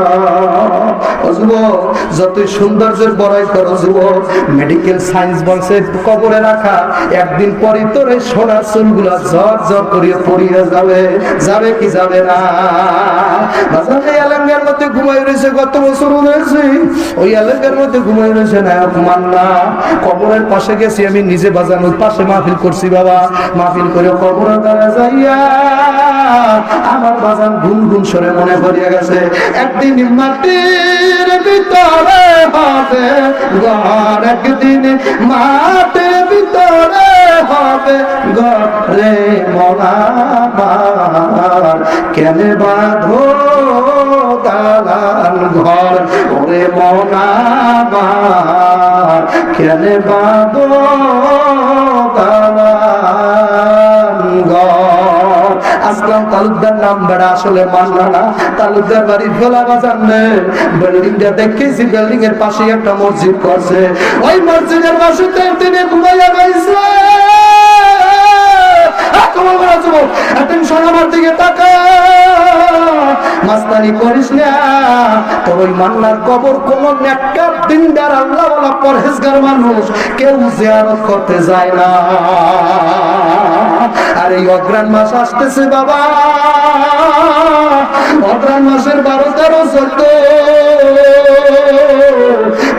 যুবক, যতই সৌন্দর্যের বড়াই করো যুবক, মেডিকেল সায়েন্স বলছে কবরে রাখা, একদিন পরই তোর এই সোনার চুলগুলা ঝর ঝর করিয়ে পড়িয়ে যাবে, যাবে কি যাবে না? এলাঙ্গের মধ্যে ঘুমাই রয়েছে, গত বছর রয়েছে ওই এলাঙ্গের মধ্যে ঘুমাই রয়েছে না ঘুমান না। কবরের পাশে গেছি আমি নিজে, বাজানোর পাশে মাহফিল করছি বাবা, মাহফিল করে কবরের দ্বারা যাইয়া আমার বাজান ঘুম ঘুম সরে মনে পড়িয়া গেছে, একদিন মাটির ভিতরে হবে ঘর, একদিন মাটির ভিতরে হবে ঘরে মনাবার, কেন বাঁধো দালান ঘর, ওরে মনাবার, কেন বাঁধো দালান ঘর। আসলাম তালুকদার নাম বেড়া, আসলে মানলা না, তালুকদার বাড়ির ভোলা বাজার নেই, বিল্ডিংটা দেখেছি, বিল্ডিং এর পাশে একটা মসজিদ করছে, ওই মসজিদের পাশে তিনি ঘুমাইয়া গেছে। আমার দিকে তাকা, মাস্তানি করিস না। তোর ওই মান্নার কবর কোন নেককার দিনদার আল্লাহওয়ালা পরহেজগার মানুষ কেউ জিয়ারত করতে যায় না। আর এই অগ্রাণ মাস আসতেছে বাবা, অগ্রাণ মাসের 12-13 চলতো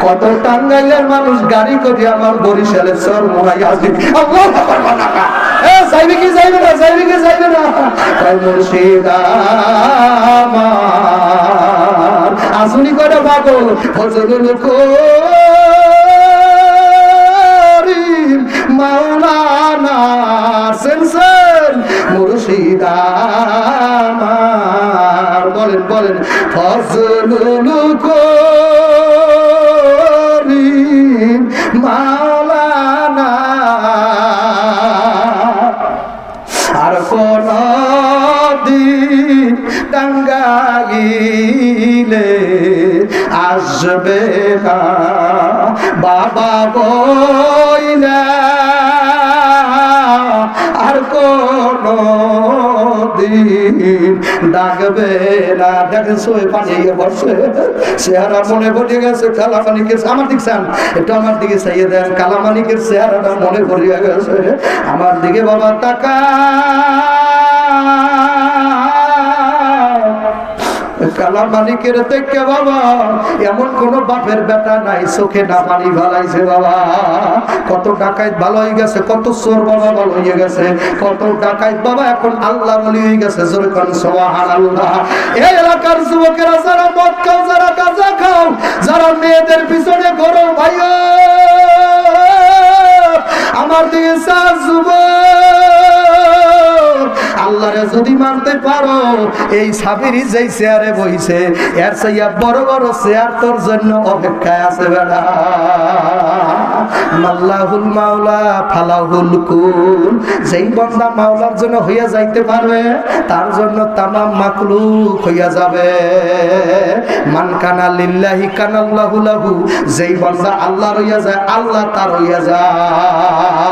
কত টাঙ্গাইলের মানুষ গাড়ি করে আমার বরিশালের চর মোহাই আসবে। আল্লাহু আকবার বলা যাইবে কি যাইবে না, যাইবে কি যাইবে না। তাই মুর্শিদ আমার আসুনি করে পাগল ফজলুল করিম মাওলানা সেনসেন মুর্শিদ আমার বলেন বলেন ফজলুল করিম মাওলানা আর কোন দিন টাঙ্গাইলে আসবে না বাবা বইলা, আর কোন দিন ডাকবে না। দেখেন সোয়ে পানি বসে চেহারা মনে পড়ে গেছে কালামানিকের, আমার দেখছেন একটু আমার দিকে চাইয়ে দেন, কালামানিকের চেহারাটা মনে পড়িয়া গেছে আমার দিকে। বাবা টাকা কালামানিকের দেখে বাবা এমন কোন বাপের বেটা নাই চোখে না পানি ভালাইছে বাবা। কত ডাকাইত ভালো হয়ে গেছে, কত চোর বাবা ভালো হয়ে গেছে, কত ডাকাইত বাবা এখন আল্লাহ বলি হয়ে গেছে। জোরে কোন সুবহানাল্লাহ। এই এলাকার যুবকেরা যারা মদ খাও, যারা গাঁজা খাও, যারা মেয়েদের পিছনে ঘোরো ভাইও আমার দিকে চার যুবক, আল্লাহরে যদি মানতে পারো এই সাবিরি যেই চেয়ারে বইছে এর চাইয়া বড় বড় চেয়ার তোর জন্য অপেক্ষায় আছে বেড়া। মাল্লাহুল মাওলা ফালাহুল কুল, যেই বান্দা মাওলার জন্য হইয়া যাইতে পারবে তার জন্য তামাম মাকলুক হইয়া যাবে। মান কানা লিল্লাহি কানাল্লাহু লাহু, যেই বান্দা আল্লাহর হইয়া যায় আল্লাহ তার হইয়া যায়।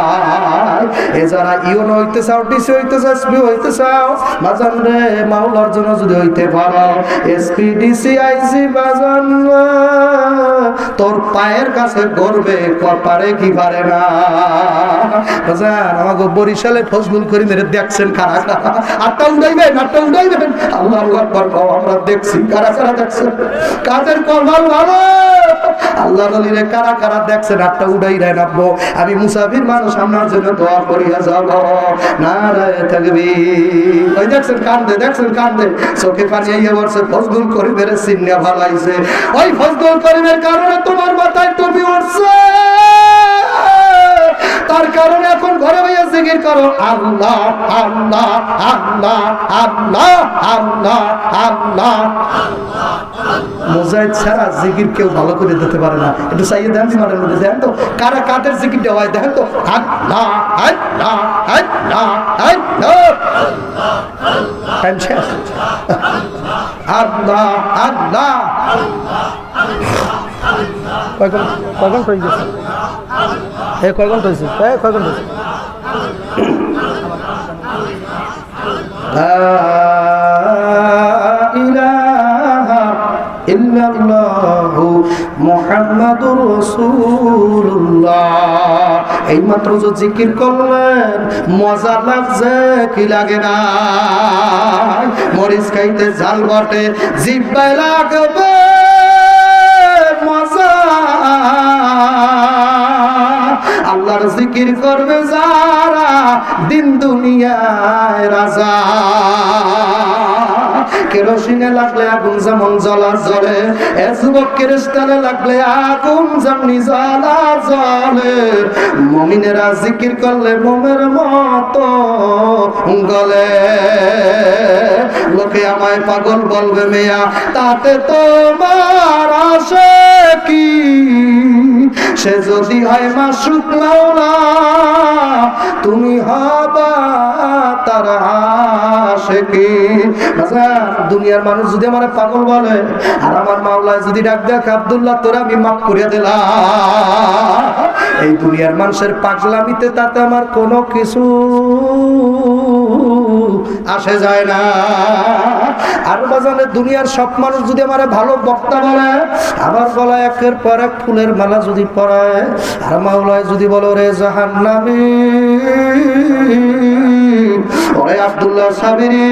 এ যারা ইউন হইতে চাও, ডিসি হইতে চাও, এসপি হইতে চাও, বাজান রে মাওলার জন্য যদি হইতে পারো এসপি ডিসি আইসি বাজান তোর পায়ের কাছে গড়বে, পারে কি পারে না। বাজান আমাকে বরিশালে ফজলুল করিমের দেখছেন কারা কারা, আটটা উঠাইবেন, আটটা উঠাইবেন। আল্লাহু আকবার আমরা দেখছি কারা কারা দেখছেন, কাদের কলমাল ভালো আল্লাহ নলিরে কারা কারা দেখছেন, আটটা উঠাই রে নামবো। আমি মুসাফির মানুষ আপনার জন্য দোয়া করিয়া যাব। নারায়ে তাকবীর। ওই দেখছেন কান্দে, দেখছেন কান্দে, চোখে পানি আইয়া বলছে ফজলুল করিমের চিন্না ভালাইছে। ওই ফজলুল করিমের কারণে তোমার মাথায় টুপি উঠছে, তার কারণে এখন ঘরে ভাইয়া জিকির করো আল্লাহ আল্লাহ আল্লাহ আল্লাহ আল্লাহ আল্লাহ। মুজাহিদ ছাড়া জিকির কেউ ভালো করে দিতে পারে না। একটু চাইয়ে দেন মারের মধ্যে, দেখেন তো কারা কাদের জিকির দেওয়া হয়, দেখেন তো আল্লাহ আল্লাহ আল্লাহ আল্লাহ আল্লাহ আল্লাহ। কয় ঘন্টা হয়ে গেছে? কয় ঘন্টা হয়েছে? কয় ঘন্টা হয়েছে? মুহাম্মাদুর রাসূলুল্লাহ। এই মাত্র যে জিকির করলেন মজা লাগছে কি লাগে না? মরিচ খাইতে ঝাল বটে জিহ্বায় লাগবে মজা। আল্লাহর জিকির করবে যারা দিন দুনিয়ায় রাজা। কেরোসিনে লাগলে আগুন যেমন জ্বলা জ্বলে, যুবক কেরোসিনে লাগলে আগুন যেমনি জ্বলা জ্বলে। মুমিনেরা জিকির করলে মোমের মতো গলে। লোকে আমায় পাগল বলবে মেয়া, তাতে তোমার আসে কি? সে যদি হয় মাসুক মাওলা, তুমি হবা তার আশিকি। দুনিয়ার মানুষ যদি আমার পাগল বলে আর আমার মাওলায় যদি ডাক দেখ আব্দুল্লাহ তোরা আমি মাফ করিয়া দিলাম, এই দুনিয়ার মানুষের পাগলামিতে তাতে আমার কোনো কিছু আসে যায় না। আর বাজানে দুনিয়ার সব মানুষ যদি আমারে ভালো বক্তা বলে, আমার গলায় একের পর এক ফুলের মালা যদি পরায়, আর মাওলায় যদি বলো রে জাহান্নামী, ওরে আব্দুল্লাহ সাবিরি,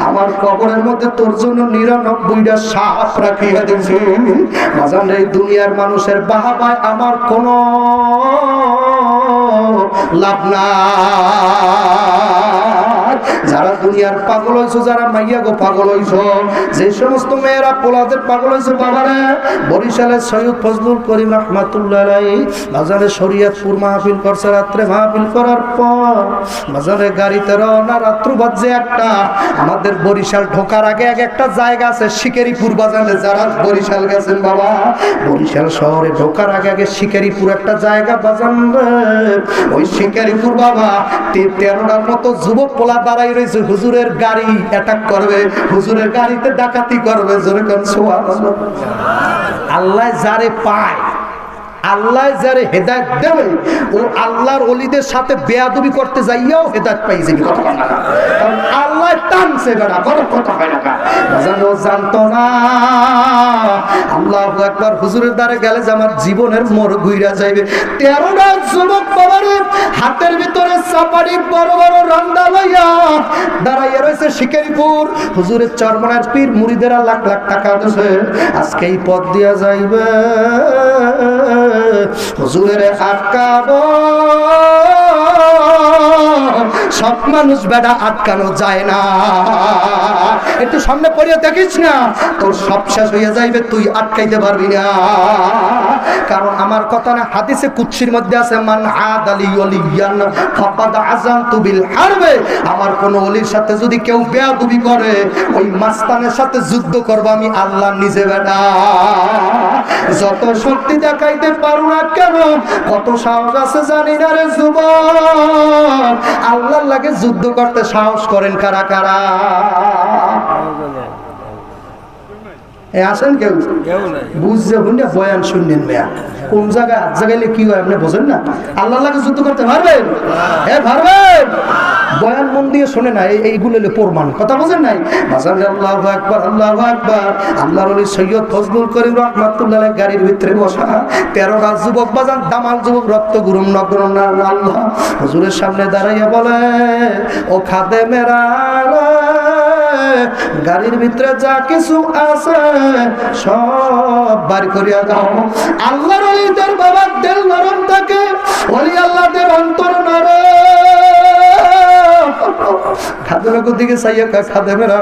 আমার কবরের মধ্যে তোর জন্য 99টা সাপ রাখিয়া দিয়েছি। বাজান এই দুনিয়ার মানুষের বাহাবায় আমার কোনো লাভ না। যারা দুনিয়ার পাগল হইছো, যারা মাইয়া গো পাগল হইছো, যে সমস্ত মেয়েরা পোলাদের পাগল হইছে, বাবারে বরিশালের সৈয়দ ফজলুল করিম রহমাতুল্লাহ আলাইহি বাজারে শরীয়তপুর মাহফিল করছে। রাত্রে মাহফিল করার পর বাজারে গাড়িতে রওনা, রাত্র বাজে একটা। আমাদের বরিশাল ঢোকার আগে আগে একটা জায়গা আছে শিকারিপুর। বাজারে যারা বরিশাল গেছেন বাবা, বরিশাল শহরে ঢোকার আগে আগে শিকারিপুর একটা জায়গা বাজান, ওই শিকারিপুর বাবা 13টার মতো যুবক পোলা দাঁড়াই রয়েছে। হুজুরের গাড়ি অ্যাটাক করবে, হুজুরের গাড়িতে ডাকাতি করবে। জোরে কোন সুবহানাল্লাহ। আল্লাহ যারে পায়, আল্লাহ যারে হেদায়েত দেবে, ও আল্লাহর ওলিদের সাথে বেয়াদবি করতে যাইয়াও হেদায়েত পাইছে। কারণ আল্লাহ টানছে বেড়া, বড় কথা হয় না। বাজানো জানতো না আল্লাহু আকবার, হুজুরের দ্বারে গেলে যে আমার জীবনের মোড় ঘুইরা যাইবে। 13টা যুবক বাবারে হাতের ভিতরে চাপাড়ি বড় বড় রান্দা লইয়া দাঁড়াইয়া রয়েছে শিকারিপুর। হুজুরের চরমনার পীর মুরিদেরা লাখ লাখ টাকা দিয়েছে, আজকে এই পথ দিয়া যাইবে, হুজুরের আটকাবো। সব মানুষ বেড়া আটকানো যায় না। একটু সামনে পড়িয়ে দেখিস না, তোর সব শেষ হয়ে যাইবে, তুই আটকাইতে পারবি না। কারণ আমার কথা না, হাদিসে কুদসির মধ্যে আছে, মান আদালি ওলিয়ান ফাকাদ আযানতু বিল হারবে। আমার কোন ওলির সাথে যদি কেউ বেয়াদবি করে, ওই মাস্তানের সাথে যুদ্ধ করব আমি আল্লাহ নিজে। বেটা যত শক্তি দেখাইতে পারো না কেন, কত সাহস আছে জানি না রে যুবক, আল্লাহর লাগে যুদ্ধ করতে সাহস করেন কারা কারা? আসেন কেউ বুঝছে শুনে বয়ান শুনলেন মেয়া, কোন জায়গায় হাত জাগাইলে কি হয় আপনি বোঝেন না? আল্লাহর লাগে যুদ্ধ করতে পারবেন? পারবেন। বয়ান মন দিয়ে শোনে না, এইগুলো প্রমাণ, কথা বোঝেন নাই? আল্লাহু আকবার, আল্লাহু আকবার। আল্লাহর ওলি সৈয়দ ফজলুল করিম রাহমাতুল্লাহ আলাইহি গাড়ির ভিতরে বসা, 13টা যুবক বাজান, দামাল যুবক, রক্ত গুরুম নগর না আল্লাহ হুজুরের সামনে দাঁড়াইয়া বলে, ও খাদেমেরা, গাড়ির ভিতরে যা কিছু আছে সব বার করিয়া দাও। আল্লাহর ওলিদের বাবার দিল নরম থাকে, ওলি আল্লাহদের অন্তর নরম। খাদেমের দিকে চাইয়া খাদেমেরা,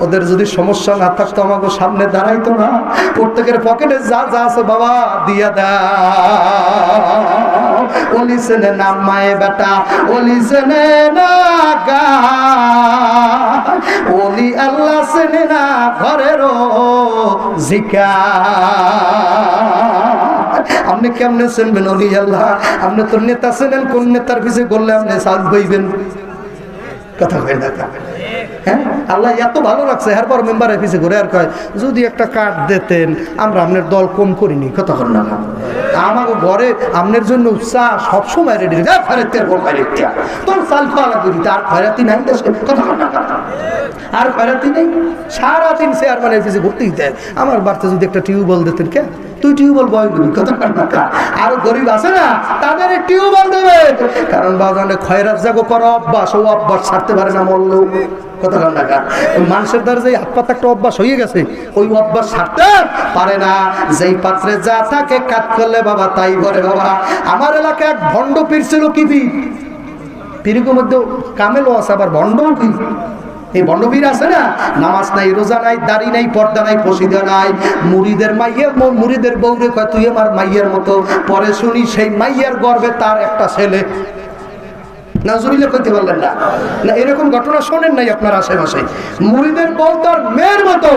ওদের যদি সমস্যা না থাকতো আমাকে সামনে দাঁড়াইতো না, প্রত্যেকের পকেটে যা যা আছে বাবা দিয়া দাও। ওলি সেনে না মায়ে বেটা, ওলি সেনে না গা, ওলি আল্লাহ সেনে না ঘরেরও জিকা। আপনি কেমনে চেনবেন ওলি আল্লাহ? আপনি তোর নেতা চেনেন, কোন নেতার পিছিয়ে করলে আপনি সাজ বইবেন? কথা হয় না? হ্যাঁ, আল্লাহ এত ভালো লাগছে, এরপর মেম্বারের পিছিয়ে ঘুরে আর কয়, যদি একটা কার্ড দিতেন আমরা আপনার দল কম করিনি। কথা হয় না? আমাকে ঘরে আপনার জন্য চা সবসময় রেডি, তোর চাল খাওয়া করি, আর খয়রাতি নাই। কথা হয় না? আর খয়রাতি নেই, সারাদিন চেয়ারম্যানের পিছিয়ে ঘুরতেই দেয়। আমার বাড়িতে যদি একটা টিউবওয়েল দিতেন, কে তুই টিউবওয়েল বয় দিবি? কথা না? আরো গরিব আছে না, তাদের টিউবওয়েল দেবে। কারণ বাগানে খয়রাত জাগো করা অভ্যাস, ও অভ্যাস ছাড়তে পারে না মল্ল। কথা না? মানুষের দ্বারা যে হাত পাতা একটা অভ্যাস হয়ে গেছে, ওই অভ্যাস ছাড়তে পারে না। যেই পাত্রে যা থাকে কাজ করলে বাবা তাই করে। বাবা আমার এলাকায় এক ভণ্ড পীর ছিল। কি পীর? পীরের মধ্যে কামেলও আছে, আবার ভণ্ডও কি। এই ভণ্ডবীর আছে না, নামাজ নাই, রোজা নাই, দাড়ি নাই, পর্দা নাই, পশিদা নাই। মুরিদের মাইয়ের, মুরিদের বউরে কয় তুই আমার মাইয়ের মতো। পরে শুনি সেই মাইয়ের গর্ভে তার একটা ছেলে। নাজুবিল্লাহ করতে পারলেন না? না এরকম ঘটনা শোনেন নাই আপনার আশেপাশে? মুরিদের বউ তার মেয়ের মতো,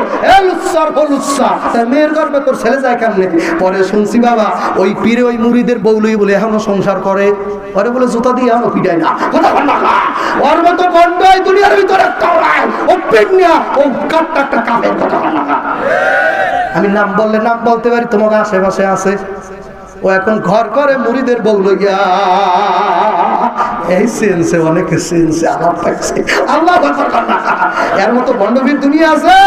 তার মেয়ের গর্ভে তোর ছেলে যায় কেমনে? পরে শুনছি বাবা ওই পীরে ওই মুরিদের বউ লই বলে এখনো সংসার করে। ওরে বলে জুতা দিয়ে এখনো পিটায় না। ওর মতো বন্ডায় দুনিয়ার ভিতরে ও পেটনিয়া, ও কাটটা একটা কামের। কথা না? আমি নাম বললে নাম বলতে পারি, তোমাকে আশেপাশে আছে। ও এখন ঘর করে মুড়িদের বউ লইয়া এই সেন্সে অনেকে সেন্সে আমার পাইছে আল্লাহ এর মতো ভণ্ডবীর দুনিয়া আছে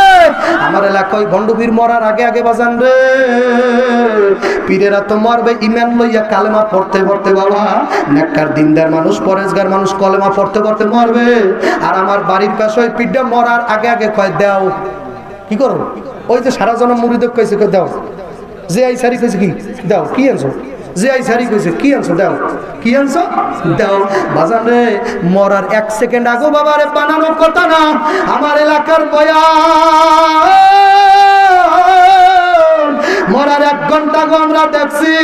আমার এলাকায়। ভণ্ডবীর মরার আগে আগে বাজান রে পীরেরা তো মরবে ইমান লইয়া কালেমা পড়তে পড়তে বাবা। নেককার দিনদার মানুষ পরেশগার মানুষ কলেমা পড়তে পড়তে মরবে। আর আমার বাড়ির পাশে ওই পীরটা মরার আগে আগে কয় দাও কি করো ওই যে সারা জনম মুড়িদক কইছে দাও যে আই সারি কইছে কি দাও কি আনছো যে আই সারি কইছে কি আনছো দাও কি আনছো দাও। বাজান রে মরার 1 সেকেন্ড আগে বাবারে বানানোর কথা না। আমার এলাকার বয়া মরার 1 ঘন্টা আগে আমরা দেখছি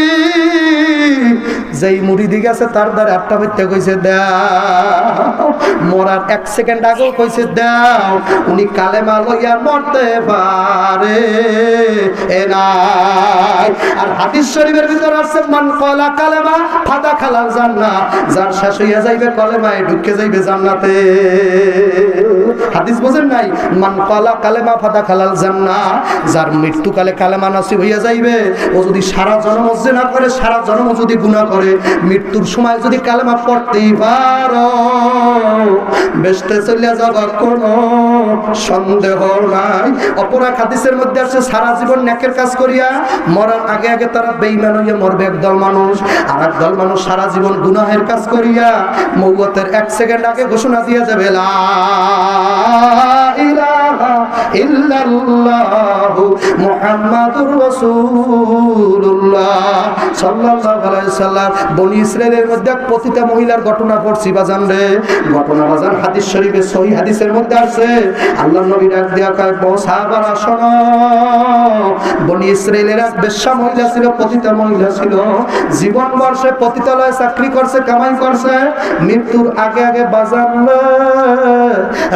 যেই মুড়িদি গেছে তার দ্বারা 8টা মিথ্যা কইছে দাও। মরার 1 সেকেন্ড আগেও কইছে দাও। উনি কালেমা লইয়া মরতে পারে নাই। আর হাদিস শরীফের ভিতর আছে মান ক্বালা কালেমা ফাদা খালাল জান্নাত, যার শেষ হইয়া যাইবে কলেমায় ঢুকে যাইবে জান্নাতে। হাদিস বোঝেন নাই? মান ক্বালা কালেমা ফাদা খালাল জান্নাত, যার মৃত্যুকালে কালেমা নসিব হইয়া যাইবে ও যদি সারা জন্ম জিনা করে সারা জন্ম যদি গুনাহ করে মৃত্যুর সময় যদি কালেমা পড়তেই পারো বেহেশতে চলে যাবার কোনো সন্দেহ নাই। অপরাধ হাদিসের মধ্যে আছে সারা জীবন নেকের কাজ করিয়া মরার আগে আগে তারা বেঈমান হইয়া মরবে একদল মানুষ। আর একদল মানুষ সারা জীবন গুনাহের কাজ করিয়া মওতের 1 সেকেন্ড আগে ঘোষণা দিয়ে যাবে লা ইলাহা ইল্লাল্লাহু মুহাম্মাদুর রাসূলুল্লাহ সাল্লাল্লাহু আলাইহি সাল্লাম। বনি ইসরাইলের মধ্যে প্রতিটা মহিলার ঘটনা পড়ছি বাজান রে। ঘটনা বাজান হাদিস শরীফে সহিহ হাদিসের মধ্যে আছে। আল্লাহর নবী ডাক দিয়া কয় সাহাবারা শোনো, বনি ইসরাইলের এক বেশ্যা মহিলা ছিল, প্রতিটা মহিলা ছিল, জীবন বর্ষে পতিতালয়ে চাকরি করছে, কামাই করছে। মৃত্যুর আগে আগে বাজান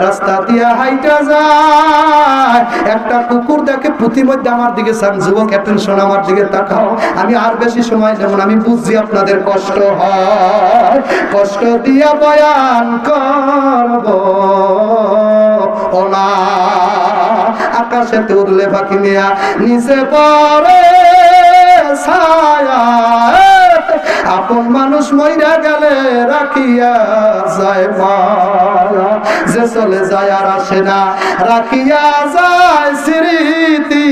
রাস্তা দিয়া হাইটা যায়, একটা কুকুর দেখে পুঁতি মধ্যে আমার দিকে চান, যুবক অ্যাটেনশন আমার দিকে তাকাও, আমি আর বেশি সময় যেমন আমি বুঝছি আপনাদের কষ্ট হয়, কষ্ট দিয়া বয়ান করব ওনা। আকাশে উড়লে পাখি নিয়া নিচে পড়ে ছায়া, আপন মানুষ মইরা গেলে রাখিয়া যায় মায়া, যে চলে যায় আর আসে না রাখিয়া যায় স্মৃতি,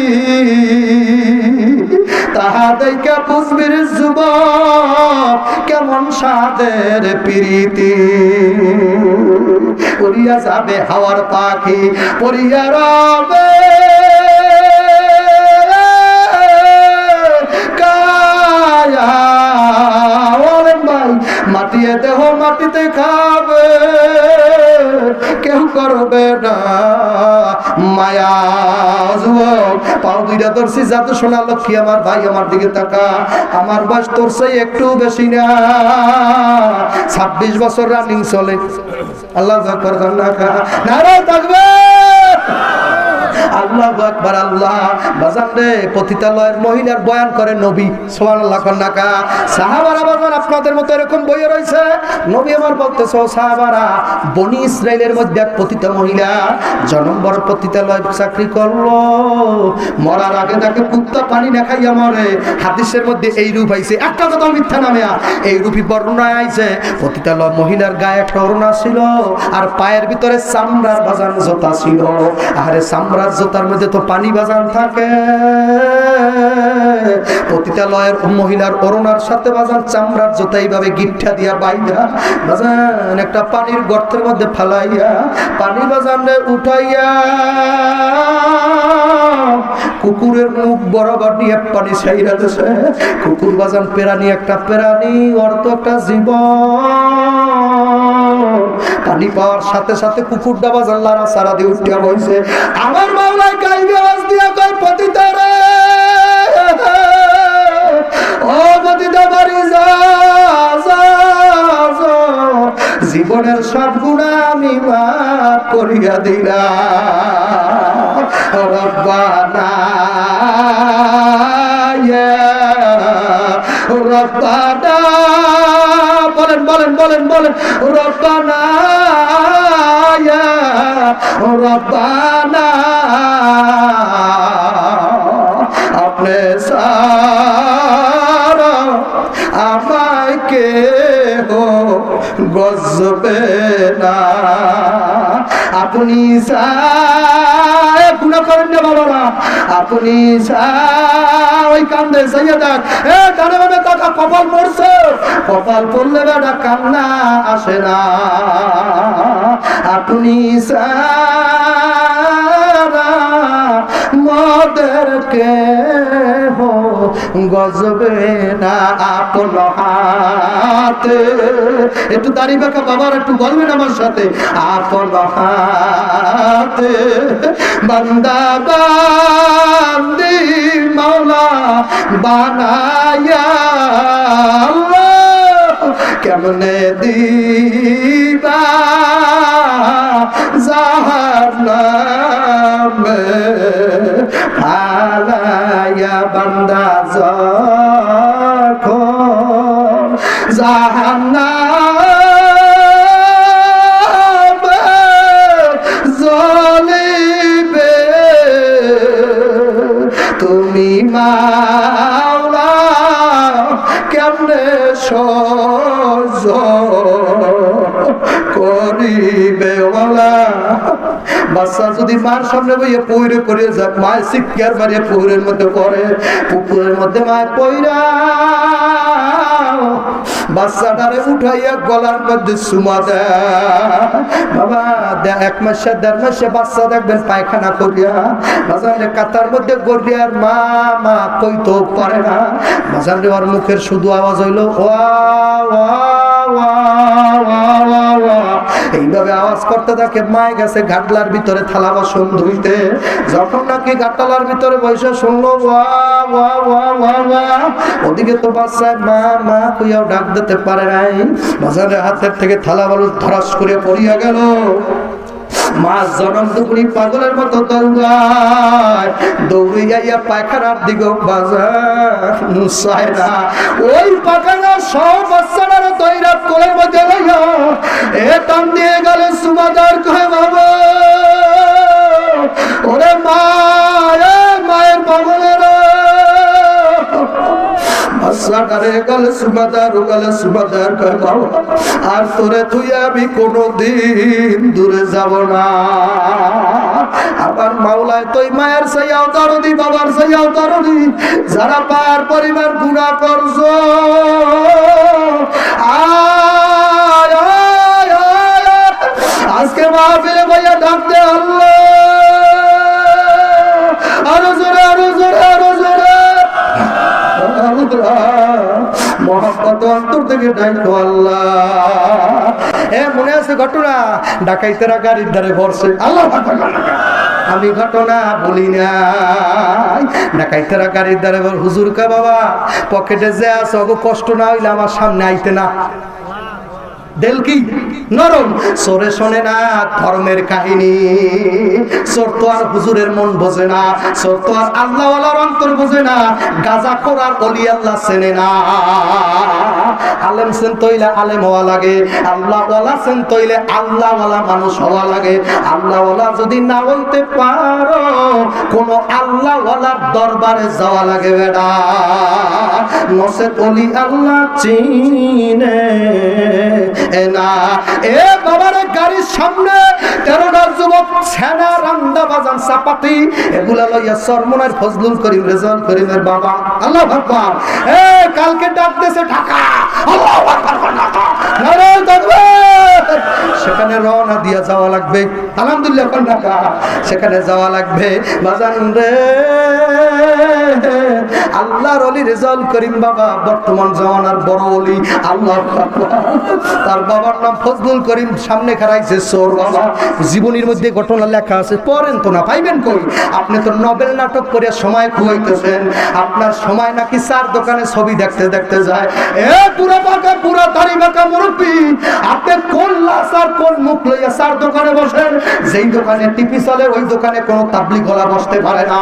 তাহা দেখা বুঝবির যুবক কেমন সাদের প্রীতি। উড়িয়া যাবে হাওয়ার পাখি পড়িয়া রবে কায়া, মাটিয়ে দেহ মাটিতে খাবে, কেউ করবে না মায়া। যুবক পাও দুইটা ধরছি, যাতে শোনা লক্ষ্মী আমার ভাই আমার দিকে তাকা, আমার বয়স তোর সেই একটু বেশি না, 26 বছর রানিং চলে। আল্লাহ আকবার, নারে তাকবীর, আল্লাহু আকবার। আল্লাহ বাজান রে পতিতালয়ের মহিলার বয়ান করে নবী, সুবহানাল্লাহ কন্নাকা। সাহাবারা বাজান আপনাদের মতো এরকম বইয়ে রয়েছে, নবী আমার বলতেছে সাহাবারা বনি ইসরাইলের মধ্যে এক পতিতা মহিলা জন্ম বড় পতিতালয় চাকরি করলো, মরার আগে তাকে কুত্তা পানি না খাইয়া মরে। হাদিসের মধ্যে এই রূপ আইছে, একটা কথা মিথ্যা নামে এই রূপই বর্ণনায় আইছে। পতিতালয় মহিলার গায়ে একটা ওড়না ছিল আর পায়ের ভিতরে চামড়ার বাজান জোতা ছিল। আরে চামড়ার জোতার মধ্যে তো পানি বাজান থাকে, পতিতালয়ের মহিলার ওড়নার সাথে বাজান চামড়ার জোতা এইভাবে গিঠা দিয়া বাইরা বাজান একটা পানির গর্তের মধ্যে ফালাইয়া পানি বাজান রে উঠাইয়া কুকুরের মুখ বরাবর নিয়ে পানি ছাইরা দিছে। কুকুর বাজান প্রাণী, একটা প্রাণী অর্থ একটা জীবন। পানি পাওয়ার সাথে সাথে কুকুরটা বাজান লারা সারা দিয়ে উঠিয়া বইছে। আমার মাওলায় কাইবে আওয়াজ দিয়া কয় পতিতা রে, ও পতিতা বাড়ি যা, জীবনের সব গুনাহ আমি মাফ করিয়া দিলাম। রব্বানা ইয়া রব্বানা, বলেন বলেন বলেন বলেন, রব্বানা ইয়া রব্বানা, আপনি সারা আমায় কে গজবে না। আপনি গুণা করেন না বাবারা, আপনি ওই কান্দে সাইয়েদা ডানে বামে তাকা, কপাল পড়ছে, কপাল পড়লে বেটা কান্না আসে না। আপনি মদেরকে গজবে না আপন হাতে। একটু দাড়ি বাঁকা বাবার একটু বলবেন আমার সাথে, আপন হাতে বান্দা বান্দি মাওলা বানায়া কেমনে দিবা জাহান্নামে ফালায়া বান্দা যখন জাহান্নামে জ্বলিবে তুমি মাওলা কেমনে সহ্য করিবে ওয়ালা। বাচ্চা যদি মার সামনে বইয়ে পইরে করে যাক, মায়ের শিক্ষার বাড়িয়ে পুকুরের মধ্যে পড়ে, পুকুরের মধ্যে মায়ের পইরা বাচ্চাটারে উঠাইয়া গলার মধ্যে চুমা দেয়। বাবা এক মাসে দেড় মাসে বাচ্চা দেখবেন পায়খানা করিয়া বাজারে কাতার মধ্যে গড়িয়ার মা মা কইতো পারে না। বাজারে ওর মুখের শুধু আওয়াজ হইলো ওয়া ওয়া ওয়া ওয়া ওয়া, এইভাবে আওয়াজ করতে থাকে। মায়ে গেছে ঘাটলার ভিতরে থালা বাসন ধুইতে, যখন নাকি ঘাটলার ভিতরে বসে শুনলো ওয়া ওয়া ওয়া ওয়া ওয়া, ওদিকে তো বাচ্চায় মা মা কইয়াও ডাক দিতে পারে নাই। বাজারে হাতের থেকে থালা বালু ধরাস করে পড়িয়া গেল। মা জনম দুপুরি পাগলের মতো দৌড়ায়, দৌড়ে যাইয়া পায়খানার দিকে বাজার না, ওই পায়খানা সব বাচ্চারা দইরা কোলের মধ্যে লইয়া এ টান দিয়ে গেলে সুমাদার কয় বাবা ওরে মা, মায়ের পাগলের আর তোরে তুই আমি কোনদিন দূরে যাব না। আবার মাওলায় তুই মায়ের সাইয়াও দরদি, বাবার সাইয়াও দরদি, যারা পার পরিবার গুনাহ করছো আজকে মাহফিলে ভাইয়া ডাকতে আল্লাহ আরো জোরে আরো জোরে আরো জোরে মহব্বত অন্তর থেকে ডাকো আল্লাহ। মনে আছে ঘটনা, ডাকাইতেরা গাড়ির ধারে ভরছে, আল্লাহ আমি ঘটনা বলি নাই। ডাকাইতেরা গাড়ির ধারে ভর, হুজুর কা বাবা পকেটে যে আছে ওগো কষ্ট না হইলে আমার সামনে আইতে না। দিল কি নরম, সরে শোনে না ধর্মের কাহিনী। চোর তো আর হুজুরের মন বোঝে না, চোর তো আর আল্লাহ ওয়ালার অন্তর বোঝে না, গাজা করার ওলি আল্লাহ চেনে না। আলেম সেন তৈলে আলেম হওয়া লাগে, আল্লাহ ওয়ালা সেন তৈলে আল্লাহ ওয়ালা মানুষ হওয়া লাগে। আল্লাহ ওয়ালা যদি না বলতে পারো কোন আল্লাহ ওয়ালার দরবারে যাওয়া লাগে বেড়া। নসে ওলি আল্লাহ চিনে না। এ বাবার গাড়ির সামনে 13টা যুবক ছেনা রান্দা বাজান চাপাতি এগুলা লইয়া সরমনের ফজলুল করিম রেজাউল করিমের বাবা আল্লাহু আকবার কালকে ডাক দেশে ঢাকা আল্লাহু আকবার নারে তাকবীর। সেখানে রওনা দিয়া যাওয়া লাগবে, আলহামদুলিল্লাহ কোন ঢাকা সেখানে যাওয়া লাগবে বাজান রে। আল্লাহর ওলি রেজাউল করিম বাবা বর্তমান জামানার বড় ওলি, আল্লাহু আকবার। তার বাবার নাম ফজলুল করিম, সামনে খারাইছে চোর বাবা। জীবনীর মধ্যে ঘটনা লেখা আছে, পড়েন তো না, পাইবেন কই? আপনি তো নবেল নাটক করে সময় খুয়াইতেছেন, আপনার সময় নাকি চার দোকানে ছবি দেখতে দেখতে যায়। এ পুরা বাঁকা পুরা দাড়ি বাঁকা মুরব্বী, আপনি কোন লাশ আর কোন মুখ লইয়া চার দোকানে বসেন? যেই দোকানে টিপি চলে ওই দোকানে কোন তাবলিগ ওয়ালা বসতে পারে না,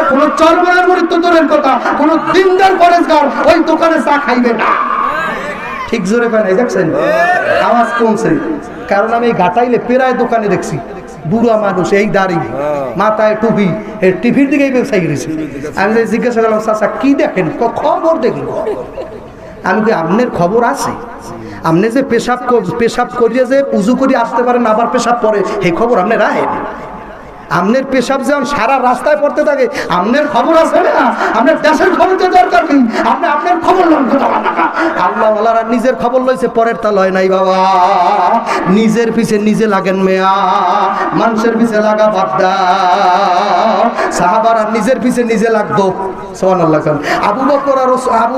কোন চরমনের মুরিদ তো দূরের কথা, কোন দিনদার পরেশগার ওই দোকানে চা খাইবে না। ঠিক জোরে পায় নাই, দেখছেন আওয়াজ কমছে, কারণ আমি ঘাটাইলে প্রায় দোকানে দেখছি বুড়া মানুষ এই দাড়ি মাথায় টুপি টিভির দিকে চাই গেছি। আমি জিজ্ঞাসা করলাম চাচা কি দেখেন? খবর দেখি। আমি কই আপনার খবর আছে? আপনি যে পেশাব করিয়ে যে উজু করে আসতে পারেন আবার পেশাব পরে, এই খবর আপনি রাখেন? আপনার পেশাব যেমন সারা রাস্তায় পড়তে থাকে, আপনার খবর আছে না? আপনার দেশের খবর তো দরকার নেই, আপনি আপনার খবর লন। আল্লাহ ওয়ালারা নিজের খবর লইছে, পরের তা লয় নাই বাবা। নিজের পিছে নিজে লাগেন মেয়া, মানুষের পিছে লাগা বাদ দাও। সাহাবারা নিজের পিছে নিজে লাগতো। সুবহানাল্লাহ। আবু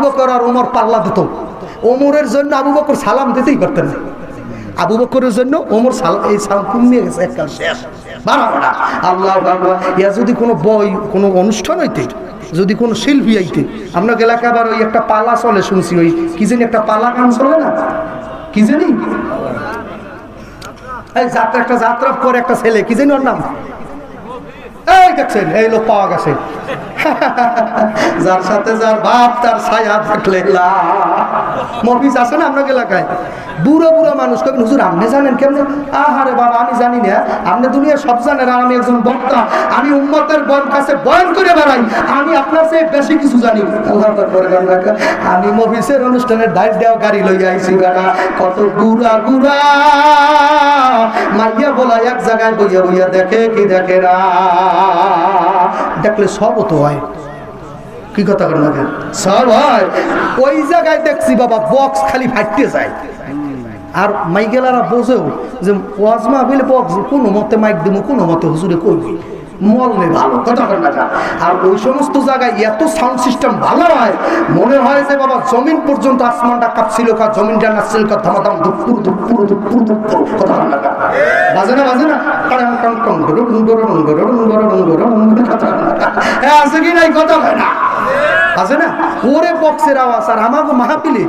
বকর আর ওমর পাল্লা দিত। ওমরের জন্য আবু বকর সালাম দিতেই পারতেন না। আবু বকরের জন্য ওমর এই সালাম কমিয়ে গেছে, এককাল শেষ। আল্লাহ ইয়া যদি কোনো বই, কোনো অনুষ্ঠান হইতে, যদি কোনো শিল্পী আইতে, আপনার এলাকা আবার ওই একটা পালা চলে শুনছি, ওই কি জানি একটা পালা গান চলে না, কি জানি একটা যাত্রা করে একটা ছেলে, কি জানি ওর নাম, এই দেখছেন এই লোক পাওয়া গেছে। যার সাথে যার বাপ তার ছায়া থাকলে মফিজ আছে না আপনার এলাকায়, বুড়ো বুড়ো মানুষ কবেন হুজুর আপনি জানেন কেমন? আহারে বাবা আমি জানি না, আপনি দুনিয়া সব জানেন, আর আমি একজন বক্তা, আমি উম্মতের কাছে বয়ান করে বেড়াই, আমি আপনার চেয়ে বেশি কিছু জানি। আল্লাহ আমি মফিজের অনুষ্ঠানের দায়িত্ব দেওয়া গাড়ি লইয়া আইছি, বেড়া কত বুড়া বুড়া মাইয়া বলা এক জায়গায় বইয়া বইয়া দেখে কি দেখে না, দেখলে সব তো হয়, কি কথা কর না সব হয়। ওই জায়গায় দেখছি বাবা বক্স খালি ফাটতে যায়, আর মাইকেলারা বোঝেও যে ওয়াজ মাহফিলে বক্স কোনো মতে মাইক দিব, কোনো মতে হুজুরে করবি মল নেই, ভালো কথা কর না। আর ওই সমস্ত জায়গায় এত সাউন্ড সিস্টেম ভালো হয়, মনে হয় যে বাবা জমিন পর্যন্ত আসমানটা কাঁপছিল, জমিনটা নাচছিল, ধামাধাম দুপুর দুপুর দুপুর দুপুর, কথা কর না। বাজে না বাজে না, আছে কি নাই, কথা হয় না, আছে না? ওরে বক্সের আওয়াজ। আর আমাকে মাহফিলে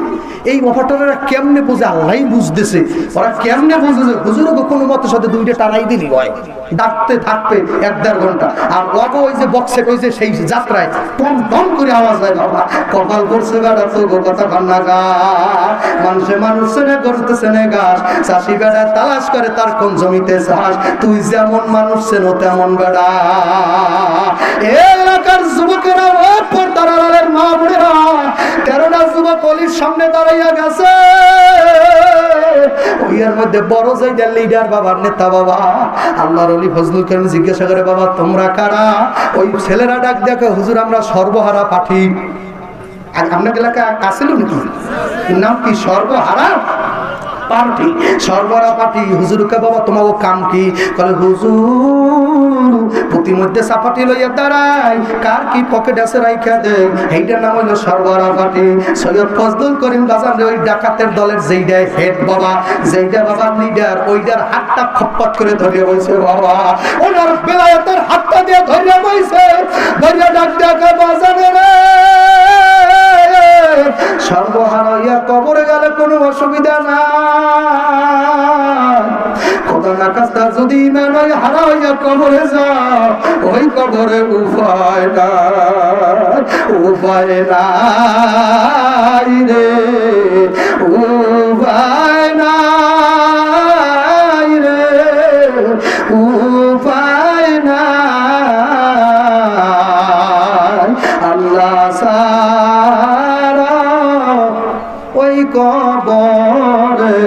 এই অপারেটররা কেমনে বোঝে আল্লাহই বুঝতেছে, ওরা কেমনে বোঝে যে হুজুরকে কোনো মতের সাথে দুইটা টানাই দিলি হয়, ডাকতে থাকবে 1-1.5 ঘন্টা। আর ওকে ওই যে বক্সে ওই যে সেই যাত্রায় টন টন করে আওয়াজ হয়, বাবা কপাল করছে বেড়া তো কথা কান্না গা, মানুষ চেনে করতেছে না গাছ, চাষি বেড়া তালাশ করে তার কোন জমিতে চাষ, তুই যেমন মানুষ চেনো তেমন বেড়া। এলাকার যুবকেরা পর্দার মা বোনেরা 13টা যুবক অলির সামনে দাঁড়াইয়া গেছে, ওইয়ার মধ্যে বড় জায়গার লিডার বাবার নেতা বাবা আল্লাহর ওলি ফজলুল করিম জিজ্ঞাসা করে, বাবা তোমরা কারা? ওই ছেলেরা ডাক দেখে, হুজুর আমরা সর্বহারা পাঠি। আর আপনার এলাকা আসছিল নাকি, নাম কি? সর্বহারা পার্টি, সর্বহারা পার্টি। হুজুরকে বাবা তোমার কাম কি? বলে হুজুর প্রতিমধ্যে সাপাটি লইয়া দাঁড়াই, কার কি পকেট আছে রাইখা দে, এইটার নাম হইলো সর্বহারা পার্টি। সৈয়দ ফজলুল করিম বাজার ওই ডাকাতের দলের যেইটা হেড বাবা, যেইটা বাবা লিডার, ওইটার হাতটা খপ্পট করে ধরে বইছে বাবা, ওনার বেলায়েতের হাতটা দিয়ে ধরে বইছে, ধরে ডাক ডাকা বাজারে রে সর্বহারা হইয়া কবরে গেলে কোনো অসুবিধা না, খোদা না কাজটা যদি ইমান হয় হারা হইয়া কবরে যাও, ওই কবরে উপায় নাই, উপায় নাই রে, উপায় নাই রে, উপায় নাই, আল্লাহ ওই কবরে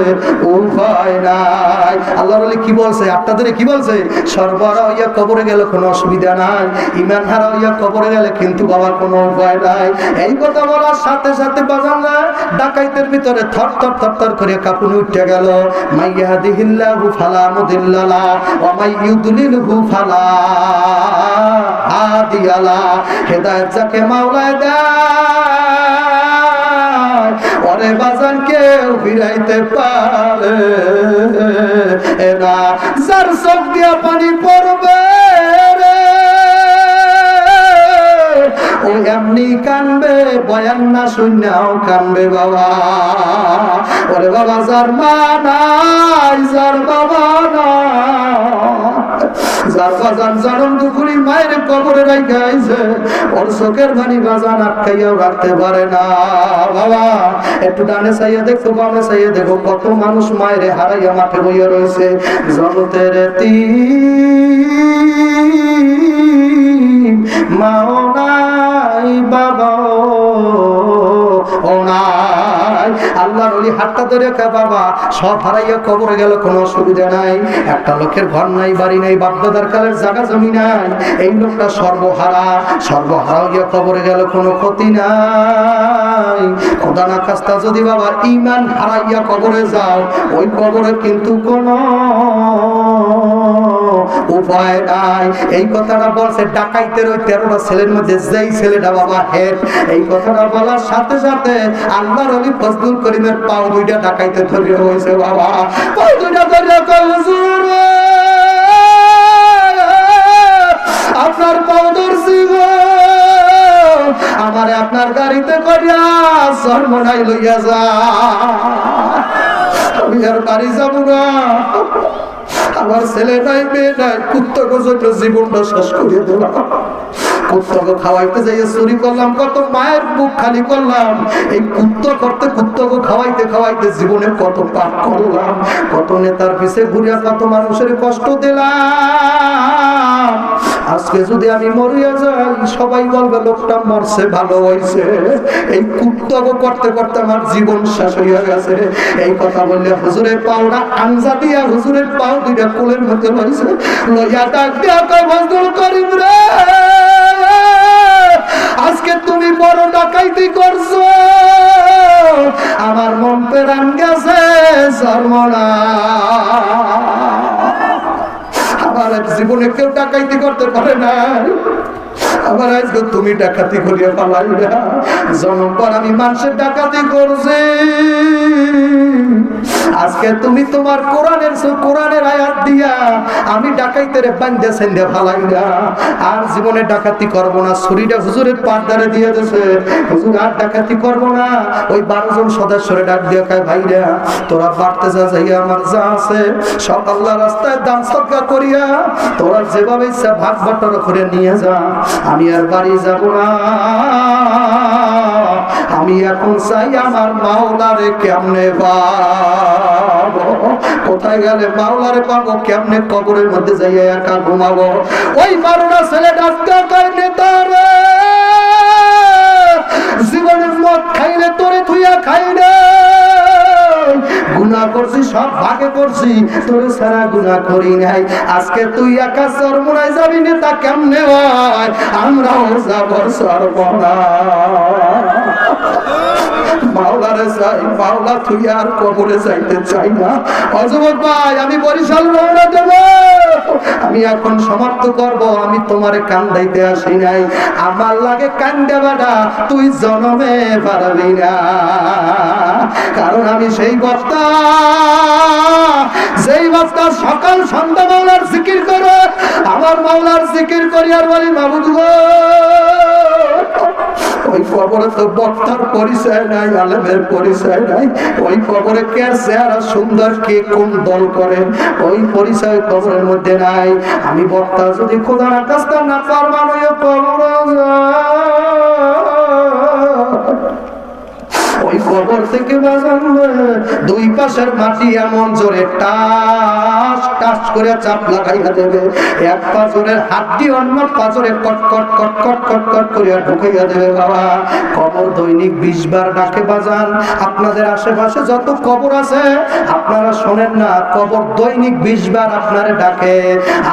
উপায় নাই। আল্লাহর ওলি কি বলছে? আপনাদের কি বলছে? সর্বহারা হইয়া কবরে গেলে কোনো অসুবিধা নাই, ইমান হারা হইয়া কবরে গেলে কিন্তু বাবার কোনো উপায় নাই। এই কথা বলার সাথে সাথে বাজান ডাকাইতের ভিতরে থর থর থর থর করে কাঁপুনি উঠে গেল। মাইয়াহদিহিল্লাহু ফালা মুদিল্লা লাহু ওয়া মাইয়ুদলিলহু ফালা হাদিয়া লাহু। হেদায়েত যাকে মাওলা দেয় ওরে বাজান কেউ ফিরাইতে পারে না, যার চোখ দিয়া পানি পড়বে রে ও এমনি কানবে, বয়ান না শুননাও কানবে বাবা। ওরে বাবা যার মা নাই, যার বাবা নাই, যার বাজান জনম দুপুরি মায়ের কবরে রাখাইছে, ওর চোখের পানি বাজান আটকাইয়াও রাখতে পারে না বাবা। একটু ডানে চাইয়া দেখো, বামে চাইয়া দেখো, কত মানুষ মায়ের হারাইয়া মাঠে বইয়া রয়েছে। জগতের মাও নাই, বাবাও ও নাই, হাতটা ধরে কয় বাবা সব হারাইয়া কবরে গেল কোনো অসুবিধা নাই, একটা লোকের ঘর নাই, বাড়ি নাই, বাপদাদার কালের জায়গা জমি নাই, এই লোকটা সর্বহারা হইয়া কবরে গেল কোনো ক্ষতি নাই। খোদা না খাস্তা যদি বাবা ঈমান হারাইয়া কবরে যাও, ওই কবরে কিন্তু কোনো উপায় নাই। এই কথাটা বলছে ডাকাইতের ওই 13টা ছেলের মধ্যে যেই ছেলেটা বাবা হেড, এই কথাটা বলার সাথে সাথে আল্লাহর ওলি ফজলুল করিমের পাও দুইটা ডাকাইতে ধরে হয়েছে বাবা, পাও দুইটা ধরে কয় হুজুর আপনার পাও ধরছি গো, আমারে আপনার গাড়িতে করিয়া সরমনাই লইয়া যা, আমি আর বাড়ি যাব না, আমার ছেলে নাই মেয়ে নাই, কুত্তাকে জন্য জীবনটা শেষ করিয়ে দিলাম, কুত্তাকে খাওয়াইতে যাইয়ে চুরি করলাম, কত মায়ের বুক খালি করলাম, এই কুত্তাকে খাওয়াইতে খাওয়াইতে জীবনে কত পাপ করলাম, কত নেতার পিছে ঘুরিয়া কত মানুষের কষ্ট দিলাম, আজকে যদি আমি মরিয়া যাই সবাই বলবে লোকটা মরছে ভালো হয়েছে, এই কুত্তাকে করতে করতে আমার জীবন শেষ হইয়া গেছে। এই কথা বললে হুজুরের পাওটা আনজা দিয়া হুজুরের পাও দুইটা কোলের মধ্যে লইছে, লইয়া ডাক দিয়া কয় ফজলুল করিম রে, আজকে তুমি বড় ডাকাইতি করছো, আমার মন পেরান গেছে সর্বনা, আমার জীবনে কেউ ডাকাইতি করতে পারে না, আবার আজকে তুমি ডাকাতি করিয়া পালাইলা, জন্ম পর আমি মানুষের ডাকাতি করছি, আজকে তুমি তোমার কোরআনের আয়াত দিয়া আমি ডাকাইতের বান্দে সেন্দে ফালাইলা, আর জীবনে ডাকাতি করব না, ছুরিটা হুজুরের পাড়দারে দিয়ে দিয়েছে, হুজুর আর ডাকাতি করব না। ওই 12 জন সদস্যরে ডাক দিয়ে কয় ভাইরা তোরা বাড়তে যা যাইয়া আমার যা আছে সব আল্লাহ রাস্তায় দান সদকা করিয়া তোরা যেভাবে ইচ্ছা ভাগ বাটোয়ারা করে নিয়ে যা, আমি আর বাড়ি যাব না, আমি এখন চাই আমার মাওলারে কেমনে পাবো, কোথায় গেলে মাওলারে পাবো, কেমনে কবরের মধ্যে যাইয়া একা ঘুমাবো। ওই 12টা ছেলে ডাক্তার কয় নেতারে জীবনের মদ খাইলে তোরে থুইয়া খাই রে, গুনাহ করছি সব ভাগে করছি, তোরে সারা গুনাহ করি নাই, আজকে তুই একা সরমনায় যাবি নেতা কেমনে হয়, আমরাও যাব সরমনা, মাওলারে চাই, মাওলা তুই আর কবরে যাইতে চাই না। অযুবক ভাই আমি বরিশাল রওনা দেব, আমি এখন সমাপ্ত করব, আমি তোমারে কান্দাইতে আসি নাই, আমার লাগে কান্দে বাড়া তুই জনমে পারবি না, কারণ আমি সেই বক্তা যেই বক্তা সকাল সন্ধ্যা মাওলার জিকির করে, আমার মাওলার জিকির করি আর বলি মাবুদ গো, ওই কবরে তো বক্তার পরিচয় নাই, আলেমের পরিচয় নাই, ওই কবরে কে চেহারা সুন্দর, কে কোন দল করেন, ওই পরিচয় কবরের মধ্যে নাই। আমি বক্তা যদি খোদা না কাজটা না পারমান ওই কবরে ওই কবর থেকে বাজানো দুই পাশের মাটি এমন জোরে টাস টাস করে চাপ লাগাইয়া দেবে, এক পাজরের হাড্ডি অন্য পাজরে কট কট কট কট কট কট করে ঢুকাইয়া দেবে বাবা। কবর দৈনিক 20 বার ডাকে বাজান, আপনাদের আশেপাশে যত কবর আছে আপনারা শোনেন না, কবর দৈনিক 20 বার আপনারে ডাকে,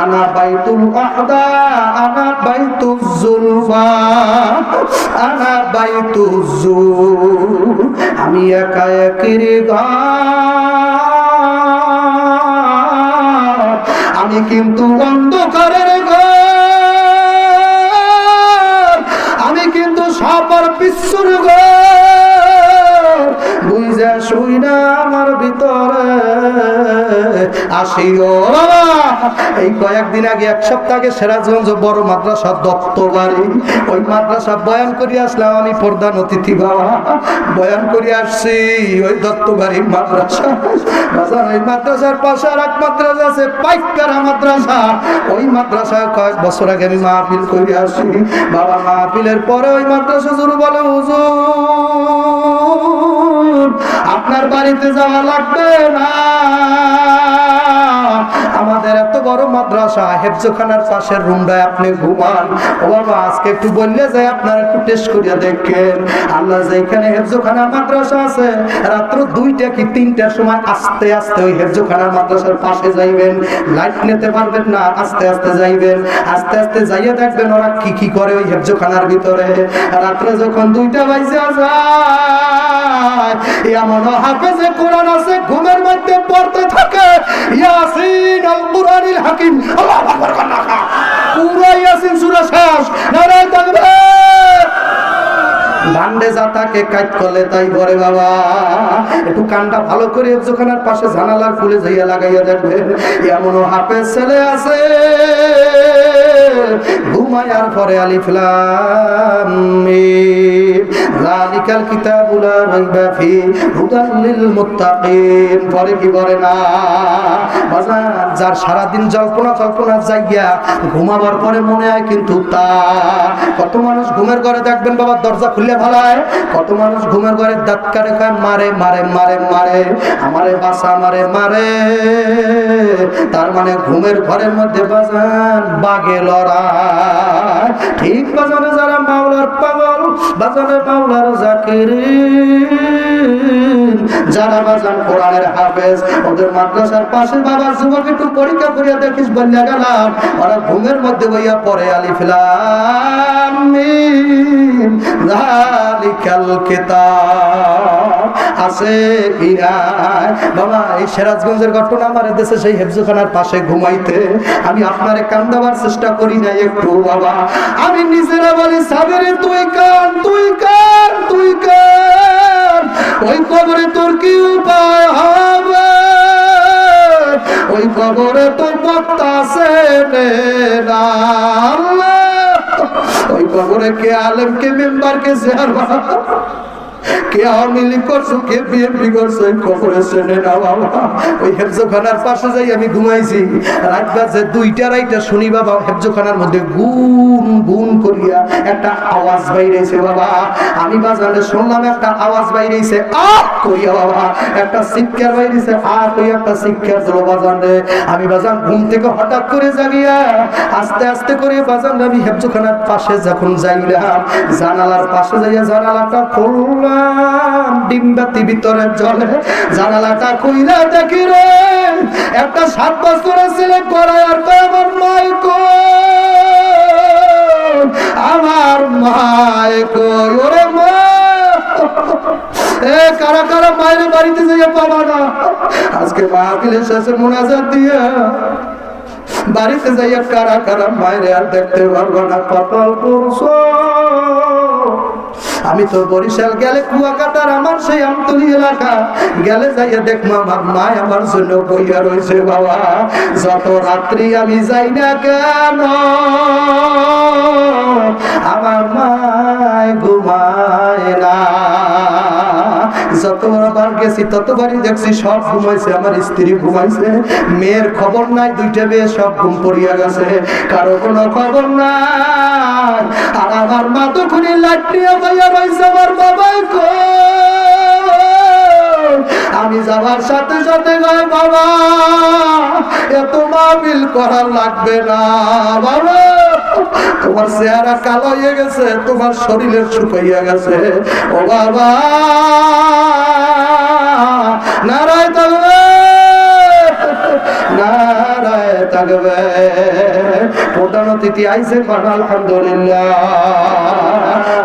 আনা বাইতুল ওয়াহদা, আনা বাইতুজ জুলফা, আনা বাইতুজ জুল, আমি একা একের ঘর, আমি কিন্তু অন্ধকারের ঘর, আমি কিন্তু সবার বিশ্বর ঘর, বুঝা শুই না আমার ভিতরে আসিও বাবা। এই কয়েকদিন আগে, এক সপ্তাহ আগে সিরাজগঞ্জ বড় মাদ্রাসা দত্তবাড়ি, ওই মাদ্রাসা বয়ান করে আসলাম আমি, প্রধান অতিথি বাবা, বয়ান করে আসছি ওই দত্তবাড়ি মাদ্রাসা। ওই মাদ্রাসার পাশে আর এক মাদ্রাসা আছে পাইকারা মাদ্রাসা, ওই মাদ্রাসায় কয়েক বছর আগে আমি মাহফিল করে আসি বাবা। মাহফিলের পরে ওই মাদ্রাসা শুরু বলে হুজুর আপনার বাড়িতে যাওয়া লাগবে না, আমাদের এত বড় মাদ্রাসা, হেফজখানার পাশের রুমটায় আপনি ঘুমান। ও বাবা, আজকে একটু বললে যে আপনারা একটু টেস্ট করিয়া দেখেন, আল্লাহ যেখানে হেফজখানা মাদ্রাসা আছে, রাত্র 2টা কি 3টার সময় আস্তে আস্তে ওই হেফজখানার মাদ্রাসার পাশে যাইবেন। লাইট নিতে পারবেন না, আস্তে আস্তে যাইবেন। আস্তে আস্তে যাইয়া দেখবেন ওরা কি কি করে ওই হেফজখানার ভিতরে। রাত্রে যখন 2টা বাজে যায়, এমন হাফেজে কোরআন আছে ঘুমের মধ্যে পড়তে থাকে ইয়াসিন আল কুরআনিল হাকিম। আল্লাহু আকবার। পুরো ইয়াসিন সূরা শেষ। নারে তাকবীর। ডান্ডে যা তাকে কাট করলে তাই করে বাবা। একটু কানটা ভালো করে হেফজখানার পাশে জানালার খুলে যাইয়া লাগাইয়া দেখবেন, এমনও হাফেজ ছেলে আছে ঘুমায়ার পরে আলিফ লাম মিম যালিকাল কিতাবু লা রাইবা ফি হুদাল লিল মুত্তাকিন পরে কি করে না বাজান। যার সারাদিন জল্পনা কল্পনা জায়গা ঘুমাবার পরে মনে হয় কিন্তু তা। কত মানুষ ঘুমের ঘরে দেখবেন বাবা দরজা খুলে ভালায়, কত মানুষ ঘুমের ঘরে দাঁত কাটে খায়, মারে মারে মারে মারে, আমারে বাসা মারে মারে। তার মানে ঘুমের ঘরের মধ্যে বাজান বাগে লড়াই। ঠিক বাজানে যারা মাওলার পাগল, বাজানে মাওলার জাকিরিন, যারা বাজান কোরআনের হাফেজ, ওদের মাদ্রাসার পাশে বাবার যুবক একটু পরীক্ষা করিয়া দেখিস বলিয়া গেলাম, ওরা ঘুমের মধ্যে বইয়া পড়ে আলিফ লাম মিম যালিকাল কিতাব আছে কিনা। বাবা, এই সিরাজগঞ্জের ঘটনা আমার দেশে সেই হেফজখানার পাশে ঘুমাইতে আমি আপনারে কান্দাবার চেষ্টা করি না একটু বাবা। আমি নিজেরা বলি সাবেরে তুই কান, তুই কান, তুই কান। ওই কবরে তোর কি উপায় হবে, ওই কবরে তোর বক্তা আছে না। ওই কবরে কে আলেম, কে মেম্বার, কে চেয়ারম্যান, কে আওয়ামী লীগ করছো, কে বিএনপি করছো, কবরে চেনে না বাবা। ওই হেফজখানার পাশে যাই আমি ঘুমাইছি, রাত বাজে 2টা রাইটা শুনি বাবা হেফজখানার মধ্যে গুন গুন করিয়া একটা আওয়াজ বাইরেছে বাবা। আমি বাজারে শুনলাম একটা আওয়াজ বাইরেছে আহ করিয়া বাবা, একটা চিৎকার বাইরেছে আহ করিয়া একটা চিৎকার দিল বাজারে। আমি বাজান ঘুম থেকে হঠাৎ করে জাগিয়া আস্তে আস্তে করে বাজান আমি হেফজখানার পাশে যখন যাইলাম, জানালার পাশে যাইয়া জানালাটা খুললাম, ডিমবাতি ভিতরে জ্বলে। জানালাটা খুইলা দেখি রে একটা 7 বছরের ছেলে করায় আর আমার মায় কই, আমার মায় কই। ওরে মা, এ কারা কারা মায়ের বাড়িতে যাইয়া পাবা না, আজকে মাহফিলের শেষে মুনাজাত দিয়া বাড়িতে যাইয়া কারা কারা মায়ের আর দেখতে পারবো না। কপাল করছো। আমি তো বরিশাল গেলে কুয়াকাটার আমার সেই আমতলি এলাকা গেলে যাইয়া দেখবো আমার মা আমার জন্য বইয়া রয়েছে বাবা। যত রাত্রি আমি যাই না কেন আমার মায় ঘুমায় না। যতবার গেছি ততবারই দেখছি সব ঘুমাইছে, আমার স্ত্রী ঘুমাইছে, মেয়ের খবর নাই, 2টা মেয়ে সব ঘুম পড়িয়া গেছে, কারো কোনো খবর নাই। আর আমার মা তো খুনি লাটিয়া ভাইয়া রয়েছে, আমার বাবাই কই। আমি যাওয়ার সাথে সাথে গায় বাবা এত মাহফিল করা লাগবে না বাবা, তোমার চেহারা কালো হয়ে গেছে, তোমার শরীরের শুকাইয়া গেছে। ও বাবা নারায় থাকবে, নারায় থাকবে। প্রধান অতিথি আইসে আলহামদুলিল্লাহ,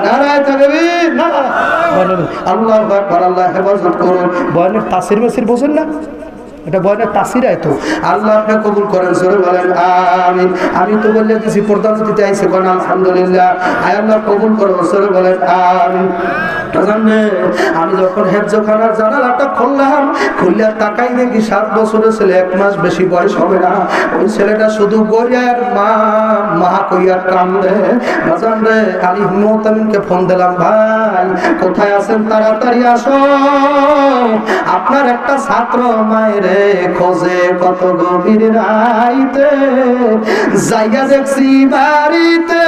নারায় থাকবে। আল্লাহ আল্লাহ হেফাজত করুন। বয়ানের তাসির মাসির বোঝেন না, এটা বয়ানের তাসির আয় তো। আল্লাহ আপনি কবুল করেন, সরে বলেন আমিন। আমি তো বললে দিছি প্রধান অতিথি আইসে আলহামদুলিল্লাহ, আয় আল্লাহ কবুল করুন, সরে বলেন আমিন। আমি যখন হেফজখানার জানালাটা খুললাম, খুললে তাকাই দেখি 7 বছরের ছেলে, 1 মাস বেশি বয়স হবে না। ওই ছেলেটা শুধু গড়িয়ার মা মা কইয়া কান্দে। বাজান রে, আমি মুহতামিনকে ফোন দিলাম, ভাই কোথায় আছেন, তাড়াতাড়ি আসো, আপনার একটা ছাত্র মায়ের খোঁজে কত গভীর রাইতে জায়গা দেখছি বাড়িতে,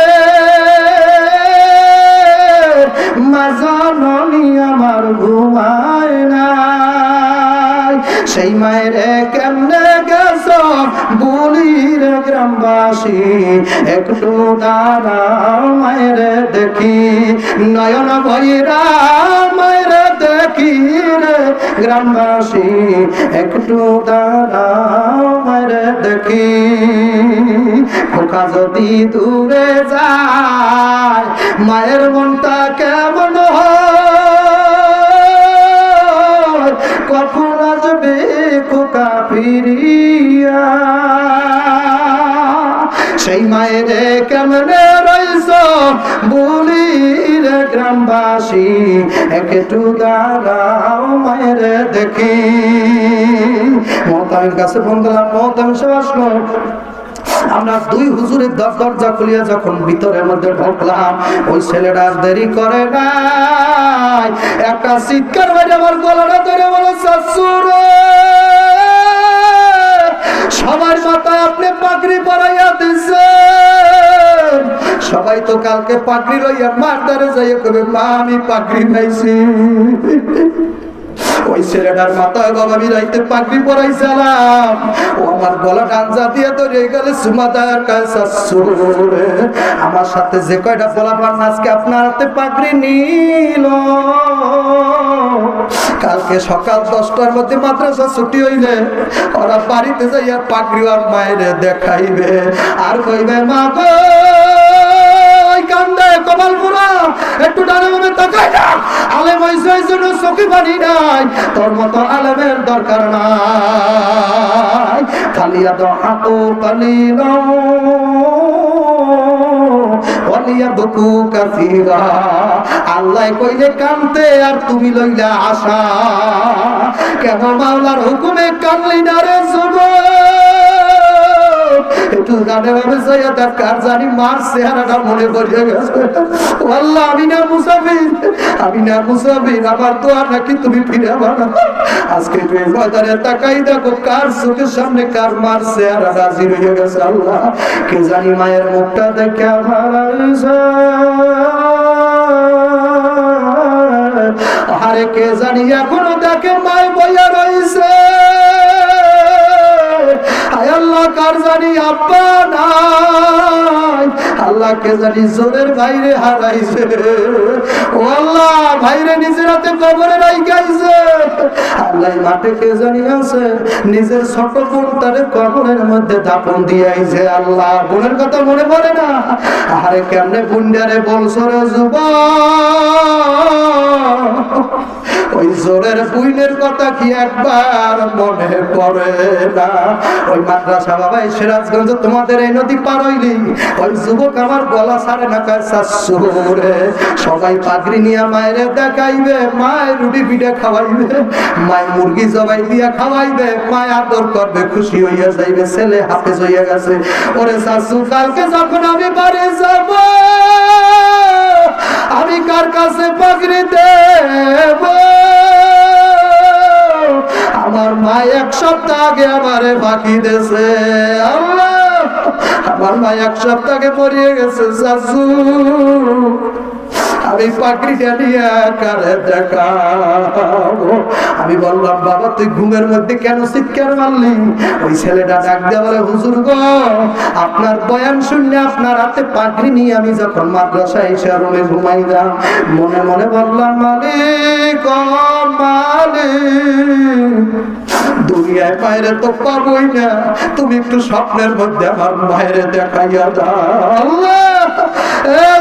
মা জননী আমার ঘুমায় নাই, সেই মায়ের কেমনে গেছ বলির গ্রামবাসী, একটু দাঁড়াও মায়ের দেখি, নয়ন ভৈরা মায়ের দেখি রে গ্রামবাসী, একটু দাঁড়াও মায়ের দেখি। খোকা যদি দূরে যায় মায়ের মনটা কেমন হয়, কখন আসবে খোকা ফিরিয়া, সেই মায়ের কেমনে রইছ বলি রে গ্রামবাসী, একটু দাঁড়াও মায়ের দেখি। মহতামের কাছে ফোন করলাম, মহতাম সে আসলো। আমরা দুই হুজুরের দরজা খুলিয়া যখন ভিতরের মধ্যে ঢুকলাম, ওই ছেলেটা দেরি করে নাই, একটা চিৎকার বাইরে আমার গলাটা ধরে বলে, শাশুড়ি সবার মাথায় আপনি পাগড়ি পরাইয়া দিচ্ছেন। সবাই তো কালকে পাগড়ি লইয়া মারদারে যাইয়া কবে, মা আমি পাগড়ি পাইছি। ওই ছেলেটার মাথায় বাবা বিরাইতে পাগড়ি পরাইছিলাম, ও আমার গলা ডাঞ্জা দিয়ে ধরে গেলে সুমাদার কাছে, আমার সাথে যে কয়টা বলাবার আজকে আপনার হাতে পাগড়ি নিল, কালকে সকাল 10টার মধ্যে মাদ্রাসা ছুটি হইলে ওরা বাড়িতে যাইয়া পাগড়ি আর মায়ের দেখাইবে, আর কইবে মা গো কান্দে কপালপুরা একটু ডানে মনে তাকাই না, আলেম হইছে জন্য চোখে পানি নাই, তোর মতো আলেমের দরকার নাই। খালিয়া দহাকু কালিলা ওয়ালিয়া বুকু কাসীরা, আল্লাহ কইলে কানতে আর তুমি লইলা আশা, কেন মাওলার হুকুমে কানলি না রে যুবক, একটু জানে ভাবে যাইয়া দেখ কার জানি মার চেহারাটা মনে পড়ে গেছে। আল্লাহ আমি না মুসাফির, আমি না মুসাফির, আমার দোয়া নাকি তুমি ফিরে বানা। আজকে তুই বাজারে তাকাই দেখো কার চোখের সামনে কার মার চেহারা হাজির হয়ে গেছে। আল্লাহ কে জানি মায়ের মুখটা দেখে আমার আরে কে জানি এখনো দেখে মায় বইয়া রয়েছে, আল্লাহ কার জানি আব্বা নাই, আল্লাহ কে জানি জোরের ভাইরে হারাইছে, ও আল্লাহ ভাইরে নিজের হাতে কবরে রাইখাইছে, আল্লাহ মাঠে কে জানি আছে নিজের ছোট বোন তারে কবরের মধ্যে দাপন দিয়াইছে। আল্লাহ বোনের কথা মনে পড়ে না, আরে কেমনে বুন্ডারে বলছো রে যুবক, ওই জোরের বুইনের কথা কি একবার মনে পড়ে না? ওই মাদ্রাসা বাবা সিরাজগঞ্জ তোমাদের এই নদী পার হইলি ওই যুবক আমার গলা ছাড়ে না, কাছে শাশুড়ে সবাই পাগড়ি নিয়ে মায়ের দেখাইবে, মায়ের রুটি পিঠা খাওয়াইবে, মায় মুরগি জবাই দিয়া খাওয়াইবে, মায় আদর করবে, খুশি হইয়া যাইবে, ছেলে হাফেজ হইয়া গেছে। ওরে শাশু কালকে যখন আমি বাড়ি যাব আমি কার কাছে পাগড়ি দেব? আমার মা এক সপ্তাহ আগে আমারে বাকি দেছে, আল্লাহ আমার মা এক সপ্তাহ আগে মরিয়ে গেছে শাশু, আমি পাগড়িটা নিয়ে কারে দেখাবো? আমি বললাম বাবা তুই ঘুমের মধ্যে কেন চিৎকার মারলি? ওই ছেলেটা ডাক দিয়ে বলে হুজুর গো আপনার বয়ান শুনলে আপনার হাতে পাগড়ি নিয়ে আমি যখন মাদ্রাসায় এসে রুমে ঘুমাইলাম, মনে মনে বললাম মালিক ও মালিক দুনিয়ায় মায়ের তো পাবই না, তুমি একটু স্বপ্নের মধ্যে আমার মায়ের দেখাইয়া দাও। আল্লাহ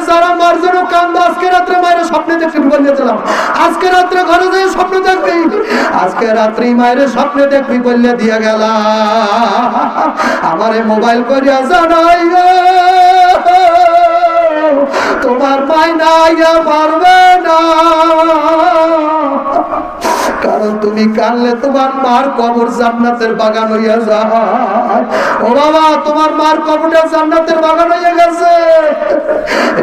যারা মার জন্য কান্দা আজকে রাত্রে মায়ের স্বপ্নে দেখতে বললেছিলাম, আজকে রাত্রে ঘরে যেয়ে স্বপ্ন দেখবি, আজকে রাত্রি মায়ের স্বপ্নে দেখবি বললে দিয়ে গেল। আমারে মোবাইল করিয়া জানাই তোমার মাইনা পারবে না, কারণ তুমি কানলে তোমার মার কবর জান্নাতের বাগান হইয়া যায়। ও বাবা তোমার মার কবরটা জান্নাতের বাগান হইয়া গেছে,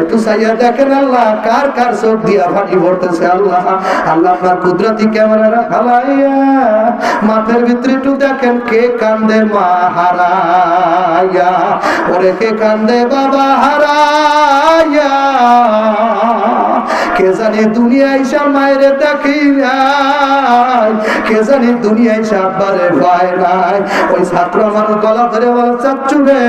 একটু চাইয়া দেখেন আল্লাহ কার কার চোখ দিয়া পানি পড়তেছে। আল্লাহ আল্লাহ আপনার কুদরতি ক্যামেরা খালাইয়া মাঠের ভিতরে একটু দেখেন কে কান্দে মা হারাইয়া, ওরে কে কান্দে বাবা হারাইয়া, কে কে জানে দুনিয়ায় এসে মায়েরে দেখি নাই, কে জানে দুনিয়ায় এসে আব্বারে পায় নাই। ওই ছাত্র আমার গলা ধরে বলে, চাচ্চু রে,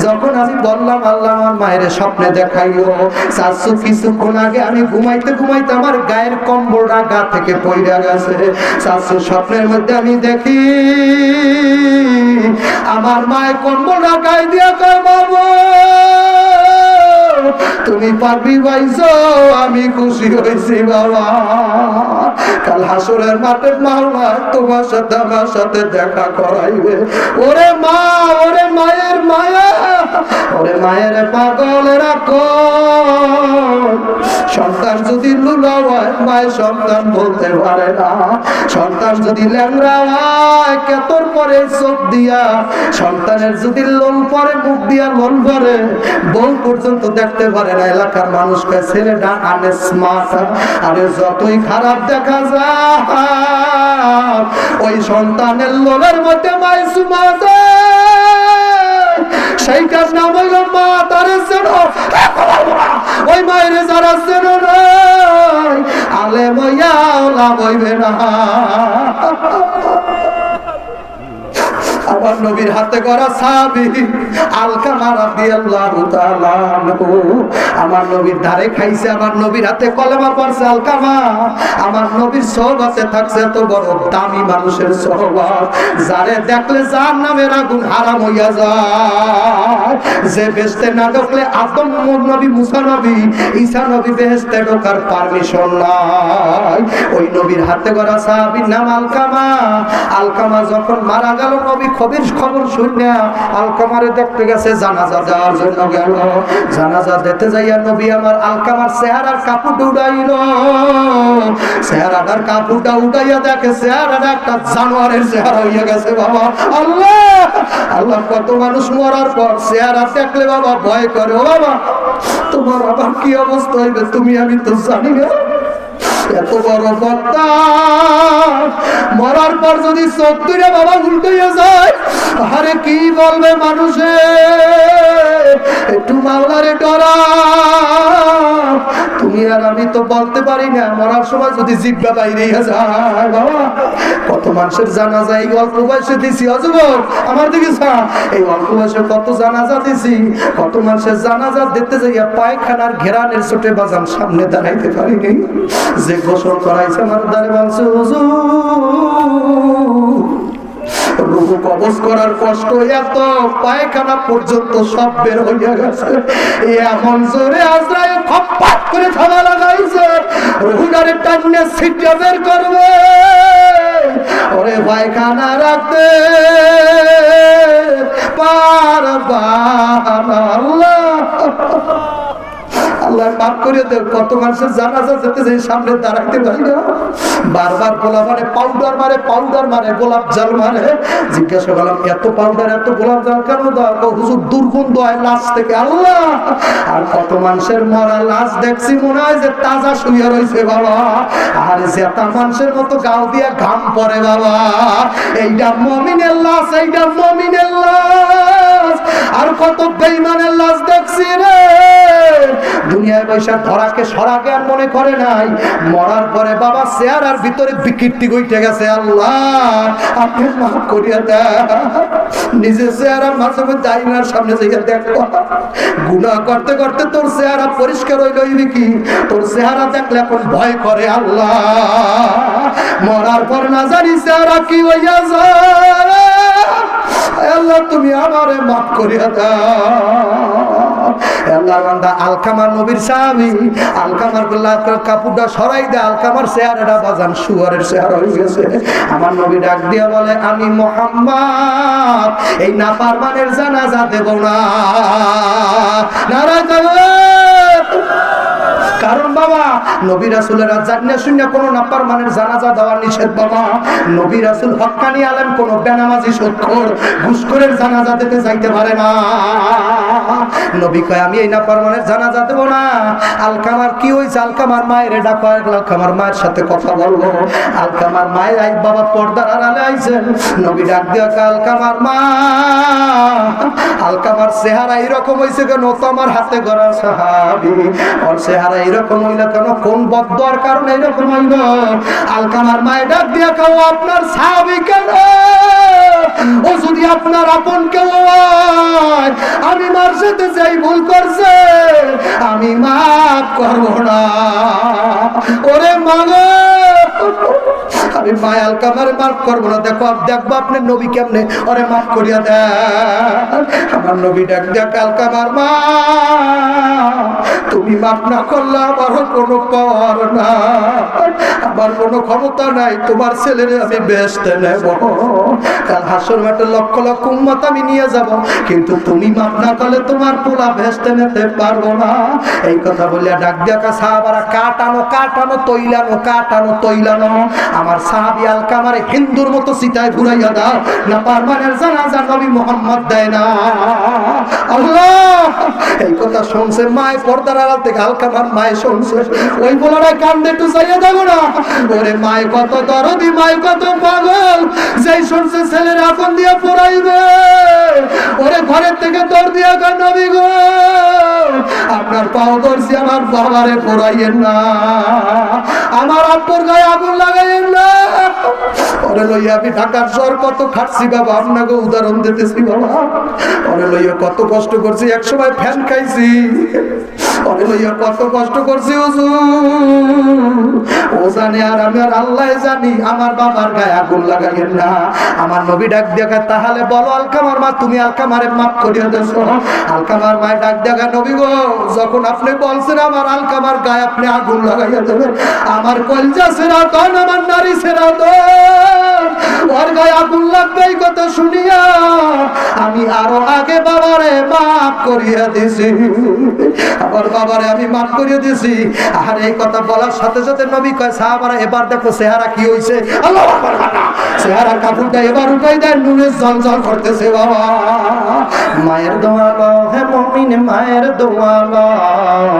যখন আমি বললাম আল্লাহ আমার মায়ের স্বপ্নে দেখাইও, চাচ্চু কিছুক্ষণ আগে আমি ঘুমাইতে ঘুমাইতে আমার গায়ের কম্বলটা গা থেকে পইড়া গেছে। চাচ্চু স্বপ্নের মধ্যে আমি দেখি আমার মায়ের কম্বলটা গায়ে দিয়া কয়, বাবা তুমি পারবি পাইছো, আমি খুশি হয়েছি বাবা। কাল হাসরের মাঠে মাওলা তোমার সাথে আমার সাথে দেখা করাইবে। ওরে মা, ওরে মায়ের মায়া, ওরে মায়ের পাগলেরা কোন সন্তান যদি লুলা হয় মায়ের সন্তান বলতে পারে না, সন্তান যদি ল্যাংড়া হয় কেতর পরে চোখ দিয়া, সন্তানের যদি লোল পরে মুখ দিয়া লোল পরে বউ পর্যন্ত দেখতে পারে না। এলাকার মানুষকে ছেলেটা আনে স্মার্ট, আরে যতই খারাপ দেখা যায় ওই সন্তানের লোলের মধ্যে মাই সুমাত, সেইটার নাম হইল মা। তারে চেনো, ওই মায়ের যারা চেনো নাই আলেম হইয়া লাভ হইবে না। আমার নবীর হাতে করা সাহাবী আলকামা রাদিয়াল্লাহু তাআলা আনহু আমার নবীর ধারে খাইছে, আমার নবীর হাতে কলেমা পড়ছে আলকামা। আমার নবীর সোহবতে থাকছে এত বড় দামি মানুষের সোহবত, যারে দেখলে জাহান্নামের আগুন হারাম হইয়া যায়। যে বেহেশতে না ঢুকলে আদম নবী, মুসা নবী, ঈসা নবী বেহেশতে ঢোকার পারমিশন নাই। ওই নবীর হাতে করা সাহাবীর নাম আলকামা। আলকামা যখন মারা গেল নবী খবর শুনে আলকামারে দেখতে গেছে, জানাজা দেওয়ার জন্য গেল। জানাজা দিতে যাইয়া নবী আমার আলকামার চেহারার কাপড় উড়াইল, চেহারাটার কাপড়টা উঠাইয়া দেখে চেহারাটা একটা জানোয়ারের চেহারা হইয়া গেছে। বাবা আল্লাহ আল্লাহ, কত মানুষ মরার পর চেহারা দেখলে বাবা ভয় করে। ও বাবা, তোমার আবার কি অবস্থা হইবে তুমি আমি তো জানি না। এত বড় বক্তা মরার পর যদি চোখ তুলে বাবা উল্টাইয়া যায়, আরে কি বলবে মানুষে। একটু মাওলারে ডরা, তুমি আর আমি তো বলতে পারি না। মরার সময় যদি জিব্বা বাইরে যায় বাবা, কত মানুষের জানাজা এই অল্প বয়সে দিছি। অযুবক আমার দিকে এই অল্প বয়সে কত জানাজা দিছি, কত মানুষের জানাজা দিতে যাইয়া পায়খানার ঘেরানের ছোটে বাজান সামনে দাঁড়াইতে পারিনি। যে গোসল করাইছে আমার দ্বারে বলছে, হুজুর রুহু কবজ করার কষ্ট এত, পায়খানা পর্যন্ত সব বের হইয়া গেছে। এমন জোরে আজরাইল খপ্পাত করে থাবা লাগাইছে, রুহুটারে টাইনে ছিটিয়ে বের করবে। ওরে পায়খানা রাখতে পারবা না। আল্লাহ মাফ করে দেব। কত মানুষের জানাজা যেতে যাই সামনে দাঁড়াইতে পারি না, বারবার গোলাপ মারে, পাউডার মারে, পাউডার মারে, গোলাপ জল মারে। জিজ্ঞাসা করলাম এত পাউডার এত গোলাপ জল কেন দাও? হুজুর দুর্গন্ধ হয় লাশ থেকে। আল্লাহ, আর কত মানুষের মরা লাশ দেখছি মনে হয় যে তাজা শুয়ে রয়েছে বাবা। আর জেতা মানুষের মতো গাও দিয়া ঘাম পড়ে বাবা। এইটা মুমিনের লাশ, এইটা মুমিনের লাশ। আর কত বেঈমানের লাশ দেখছি রে। দুনিয়ায় পয়সা ধরাকে সরাকে আর মনে করে নাই, মরার পরে বাবা চেহারার ভিতরে বিকৃতি গইতে গেছে। আল্লাহ আপনি মাফ করিয়া দেন। নিজের চেহারা মাঝে মধ্যে আয়নার সামনে যাইয়া দেখো, গুনাহ করতে করতে তোর চেহারা পরিষ্কার হইল কি? তোর চেহারা দেখলে এখন ভয় করে। আল্লাহ মরার পর না জানি চেহারা কি হইয়া যায়। আল্লাহ তুমি আমারে মাফ করিয়া দাও। আল্লাহর বান্দা আলকামার নবীর সাহাবী, আলকামার কাপড়টা সরাই দেয়, আলকামার চেহারাটা বাজান শুয়ারের চেহারা হয়ে গেছে। আমার নবী ডাক দিয়া বলে, আমি মুহাম্মদ এই নাফরমানের জানাজা দেব না। নারায়ে তাকবীর। কারণ বাবা নবী রাসূলেরা জান্নাত শূন্য কোন নাফরমানের জানাজা দেওয়া নিষেধ বাবা। নবী রাসূল হক্কানি আলেম কোন বেনামাজি সুদখোর ঘুষখোরের জানাজা দিতে যাইতে পারে না। নবী কয় আমি এই নাফরমানের জানাজা দেব না। আলকামার কি হইছে? আলকামার মায়ের ডাকো, আলকামার মায়ের সাথে কথা বলবো। আলকামার মায়ের আই বাবা পর্দার আড়ালে আইছেন। নবী ডাক দিয়া আলকামার মা, আলকামার চেহারা এরকম হইছে কেন? তো আমার হাতে গড়া সাহাবী, ওর চেহারা এরকম হইল কেন? কোন বদদুয়ার কারণে এরকম হইল? আলকামার মায়ের ডাক দিয়া কেউ আপনার সাহাবী কেন? ও যদি আপনার আপন কেউ হয়, আমি মার সাথে যাই ভুল করছে আমি মাফ করব না। ওরে মাগো, আমি মায় আলকামারে মাফ করবো না। দেখবো আপনার নবী কেমনে ওরে মাফ করিয়া দেন। আমার নবী ডাক দেখ, আলকামার মা, তুমি মাফ না করলে আমার কোনো পাওয়ার না, আমার কোনো ক্ষমতা নাই তোমার ছেলেরে আমি বেহেশতে নেব। কাল হাসর মাঠে লক্ষ লক্ষ উম্মত আমি নিয়ে যাব, কিন্তু তুমি মাফ না করলে তোমার পোলা বেহেশতে নিতে পারবো না। এই কথা বলিয়া ডাক দেখা সাহাবারা কাটানো কাটানো তৈলানো কাটানো তৈলানো। আমার সাহাবী আলকামারে হিন্দুর মতো সিটায় ঘুরাইয়া দাও না, পারমানের জানাজা নবী মুহাম্মদ দেয় না। আল্লাহ, এই কথা শুনছে মায় পর্দার আড়াল থেকে আলকামার মায় শুনছে। ওই বলারা কান্দে একটু চাইয়া দেবো না? ওরে মায় কত দরদি, মায় কত পাগল, যেই শুনছে ছেলের আপন দিয়া পড়াইবে, ওরে ঘরের থেকে দৌড় দিয়া গান, নবী গো আপনার পাও ধরছি, আমার বাবারে পড়াইয়েন না, আমার আব্বুর গায়ে আগুন লাগাইয়েন না। ওরে লইয়া আমি ঢাকার শহর কত খাটছি বাবা, আপনাকে উদাহরণ দিতেছি বাবা। ওরে লইয়া কত কষ্ট করছি, একসময় ফ্যান খাইছি। ওরে লইয়া কত কষ্ট করছি ও জানে আর আমি আর আল্লাহ জানি, আমার বাবার গায়ে আগুন লাগাইয়েন না। আমার নবী ডাক দেখা, তাহলে বলো আলকামার মা, তুমি আলকামারে মাফ করিয়া দেছ? আলকামার মায় ডাক দেখা, নবী গো যখন আপনি বলছেন আমার আলকামার গায়ে আপনি আগুন লাগাইয়া দেবেন, আমার কলজা সেরা দন, আমার নারী সেরা দন, ওর গায়ে আগুন লাগবে এই কথা শুনিয়া আমি আরো আগে বাবারে মাফ করিয়া দিছি, আমার বাবারে আমি মাফ করিয়া দিছি। আর এই কথা বলার সাথে সাথে নবী কয়, সাহাবারা এবার দেখো চেহারা কি হইছে। আল্লাহু আকবার, চেহারা কাপড়টা এবার উঠাই দেন, নুনের ঝলঝল করতেছে বাবা। মায়ের দোয়া লও হে মুমিন, মায়ের দোয়া লও,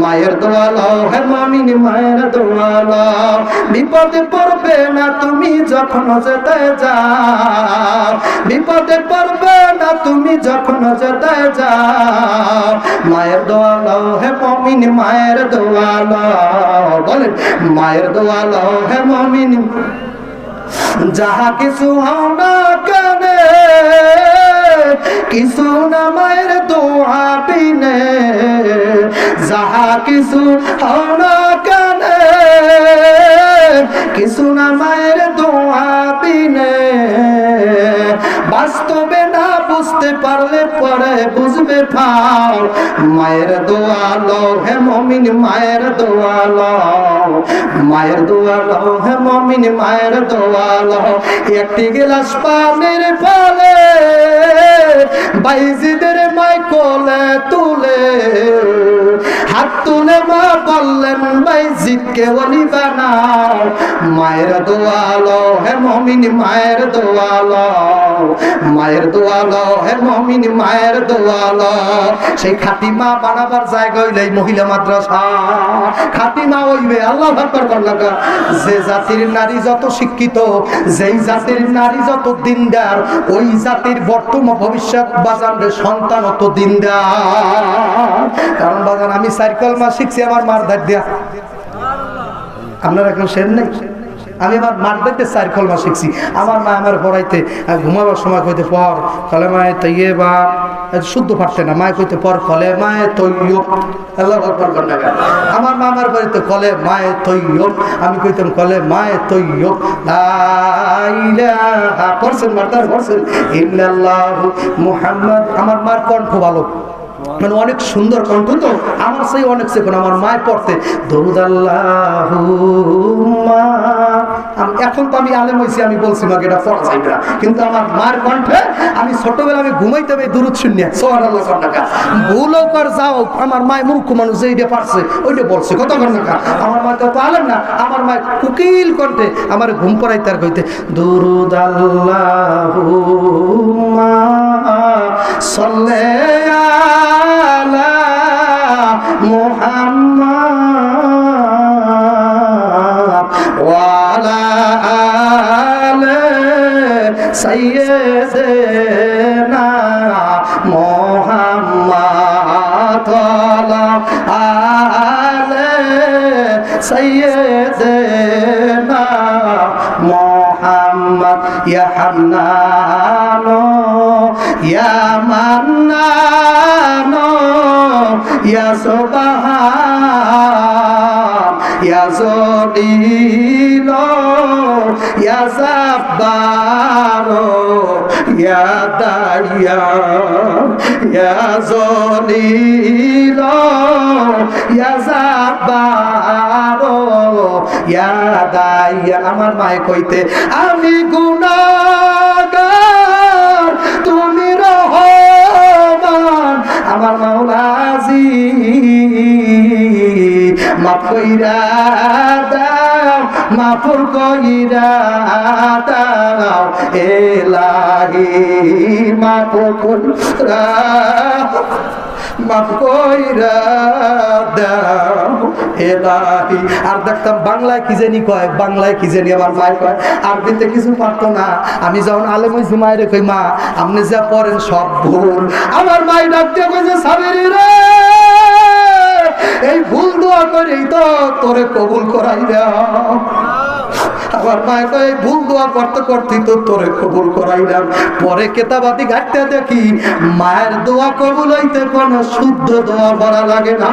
মায়ের দোয়া লও হে মুমিন, মায়ের দোয়া লও। বিপদে পড়বে না তুমি যখন যেতে যাও, বিপদে পড়বে না তুমি যখন যেতে যাও। মায়ের দোয়া লও হে মুমিন, মায়ের দোয়া লও, বলেন মায়ের দোয়া লও হে মুমিন। যাহা কিছু হও না কেন, কিছু না মায়ের দোয়া বিনে, যাহা কিছু হও না কেন, কিছু না মায়ের দোয়া বিনে। বাস্তবে না বুঝতে পারলে পরে বুঝবে ফাও, মায়ের দোয়া লও হে মুমিন, মায়ের দোয়া লও, মায়ের দোয়া লও হে মুমিন, মায়ের দোয়া লও। একটি গ্লাস পানির ফলে বাইজিদের মাই কোলে তুলে, হাত তুলে মা বললেন বাইজিদকে ওলি বানাও। মায়ের দোয়া লও হে মুমিন, মায়ের দোয়া লও, মায়ের দোয়া লও হে মুমিন, মায়ের দোয়া লও। সেই খাঁটি মা বানাবার জায়গা হইলে মহিলা মাদ্রাসা, খাঁটি মা হইবে। আল্লাহু আকবার বললাম, যে জাতির নারী যত শিক্ষিত, যেই জাতির নারী যত দিনদার, ওই জাতির বর্তমান ভবিষ্যৎ বাজারে সন্তান অত দিনদার। কারণ বাজান আমি 4 কলমা শিখছি আমার মার ধার দিয়া, আপনার এখন শের নেই। আমি আমার মার দেখতে 4 কলমা শিখছি। আমার মা আমার পড়াইতে ঘুমাবার সময় কইতে পর কলে মায়ে তৈয়ে বা শুদ্ধ পারতে না, মায়ে কইতে পর কলে মায়ে তৈয়ব। আল্লাহু আকবার বলেন। আমার মা আমার বাড়িতে কলে মায়ে তৈয়ব, আমি কইতাম কলে মায়ে তৈয়ব। লা ইলাহা পড়ছেন মারদার পড়ছেন ইল্লাল্লাহু মুহাম্মদ। আমার মার কণ্ঠ ভালো, মানে অনেক সুন্দর কণ্ঠ, তো আমার সেই অনেক সেখন আমার মায়ের পড়তে দরুদ আল্লাহুম্মা। এখন তো আমি আলেম হইছি, আমি বলছি মাকে এটা পড়া যাইবে না, কিন্তু আমার মায়ের কণ্ঠে আমি ছোটবেলা আমি ঘুমাইতে হবে দরুদ শুনিয়া সুবহানাল্লাহ কন্যা। ভুলও কর যাও, আমার মায়ের মূর্খ মানুষ যেইটা পারছে ওইটা বলছে কত কন্যা। আমার মা তো আলেম না, আমার মায়ের কুকিল কণ্ঠে আমার ঘুম পড়াইতে আর কইতে দরুদ আল্লাহুম্মা সাল্লি মুহাম্মদ ওয়া আলা আলি সাইয়্যিদিনা মুহাম্মদ ওয়া আলা আলি সাইয়্যিদানা মুহাম্মদ ইয়া হান্নান ইয়া মান্নান ইয়া সুবহান ইয়া জলিল ইয়া জাব্বার ইয়া দাইয়ান ইয়া জলিল ইয়া জাব্বার ইয়া দাইয়ান। আমার মায়ে কইতে আমি গুনাহগার তুমি রহমান, আমার মাওলাজি মাফ কইরা দাও, মাফ কইরা দাও এলাহি, মাফ কইরা মাফ কইরা দাও এলাহি। আর দেখতাম বাংলায় কি জানি কয়, বাংলায় কি জানি আমার মায় কয়, আরবিতে কিছু পারতো না। আমি যখন আলেম হইছি মায়ের কই মা আপনি যা পড়েন সব ভুল। আমার মাই ডাকতে কইছে সাবিরি রে এই ভুল দোয়া করেই তো তোরে কবুল করাই দাও। আমার মায়ের কয় ভুল দোয়া করতে করতেই তো তোরে কবুল করাইলাম। পরে কেতাবাদি ঘাটতে দেখি মায়ের দোয়া কবুল হইতে কোনো শুদ্ধ দোয়া পড়া লাগে না।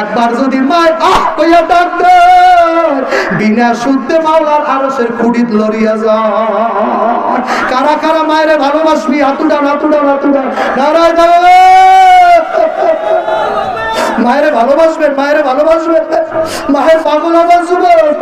একবার যদি মায়ের আহ কইয়া ডাকতে বিনা শুদ্ধে মাওলার আরশের খুঁড়ি লড়িয়া যায়। কারা কারা মায়ের ভালোবাসবি হাতুডা হাতুডা হাতুডা নারায় দাঁড়াবে। মায়ের ভালোবাসবেন, মায়ের ভালোবাসবেন, মায়ের পাগল আমার যুবক।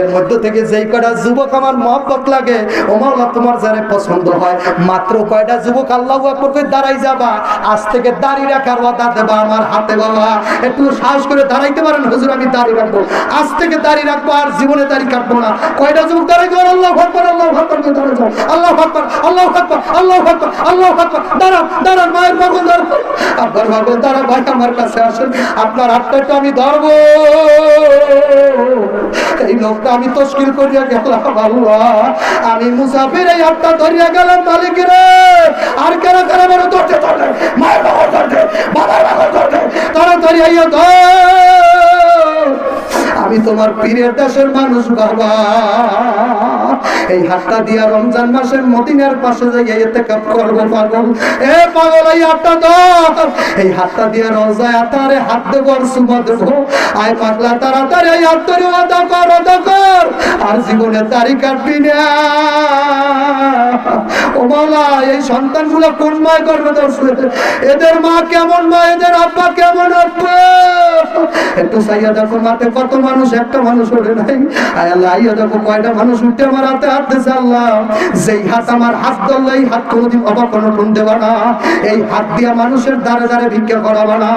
এর মধ্যে থেকে যেই কয়টা যুবক আমার মহব্বত লাগে ও মাওলা তোমার যারে পছন্দ হয়, মাত্র কয়টা যুবক আল্লাহু আকবার কই দাঁড়াই যাবা, আজ থেকে দাড়ি রাখার ওয়াদা দেবা আমার হাতে। বাবা একটু সাহস করে দাঁড়াইতে পারেন হুজুর আমি দাড়ি রাখবো, আজ থেকে দাড়ি রাখবো আর জীবনে দাড়ি কাটবো না। কয়টা যুবক দাঁড়াই যাবেন? আল্লাহু আকবার, আল্লাহু আকবার করে দাঁড়াই যাও, আল্লাহু আকবার, আল্লাহু আকবার, আল্লাহু আকবার, আল্লাহু আকবার। দাঁড়ান দাঁড়ান মায়ের পাগল দাঁড়ান, আপনার পাগল দাঁড়া ভাই আমার কাছে আসেন, আপনার হাতটা একটু আমি ধরবো। এই লোকটা আমি তশকিল করিয়া গেলাম আল্লাহ, আমি মুসাফির এই হাতটা ধরিয়া গেলাম মালিক রে। আর কেন কেন বড় ধরতে ধরতে মায়ের পাগল ধরতে বাবার পাগল ধরতে তাড়াতাড়ি আইয়া ধর, আমি তোমার পীরের দেশের মানুষ বাবা। এই হাতটা দিয়া রমজান মাসের মদিনার পাশে যাইয়া ইতিকাফ করব পাগল। এ পাগল এই হাতটা ধর, এই হাতটা দিয়া রোজায় আতারে হাত দেব আর সুমা দেব। আয় পাগলা তাড়াতাড়ি এই হাত ধরে ওয়াদা কর, ওয়াদা কর আর জীবনে দাড়ি কাটবি না। ও মাওলা এই সন্তানগুলো কোন মায় করবে দর্শক, এদের মা কেমন মা, এদের আব্বা কেমন আব্বা। একটু চাইয়া দেখো মাঠে কত মানুষ, একটা মানুষ ওঠে নাই। আয় আল্লাহ আইয়া দেখো কয়টা মানুষ উঠে আমার হাতে হাত দিয়েছে। আল্লাহ যেই হাত আমার হাত ধরলে এই হাত কোনোদিন অবাক অনটন দেবা না। এই হাত দিয়া মানুষের দ্বারে দ্বারে ভিক্ষা করাবা না।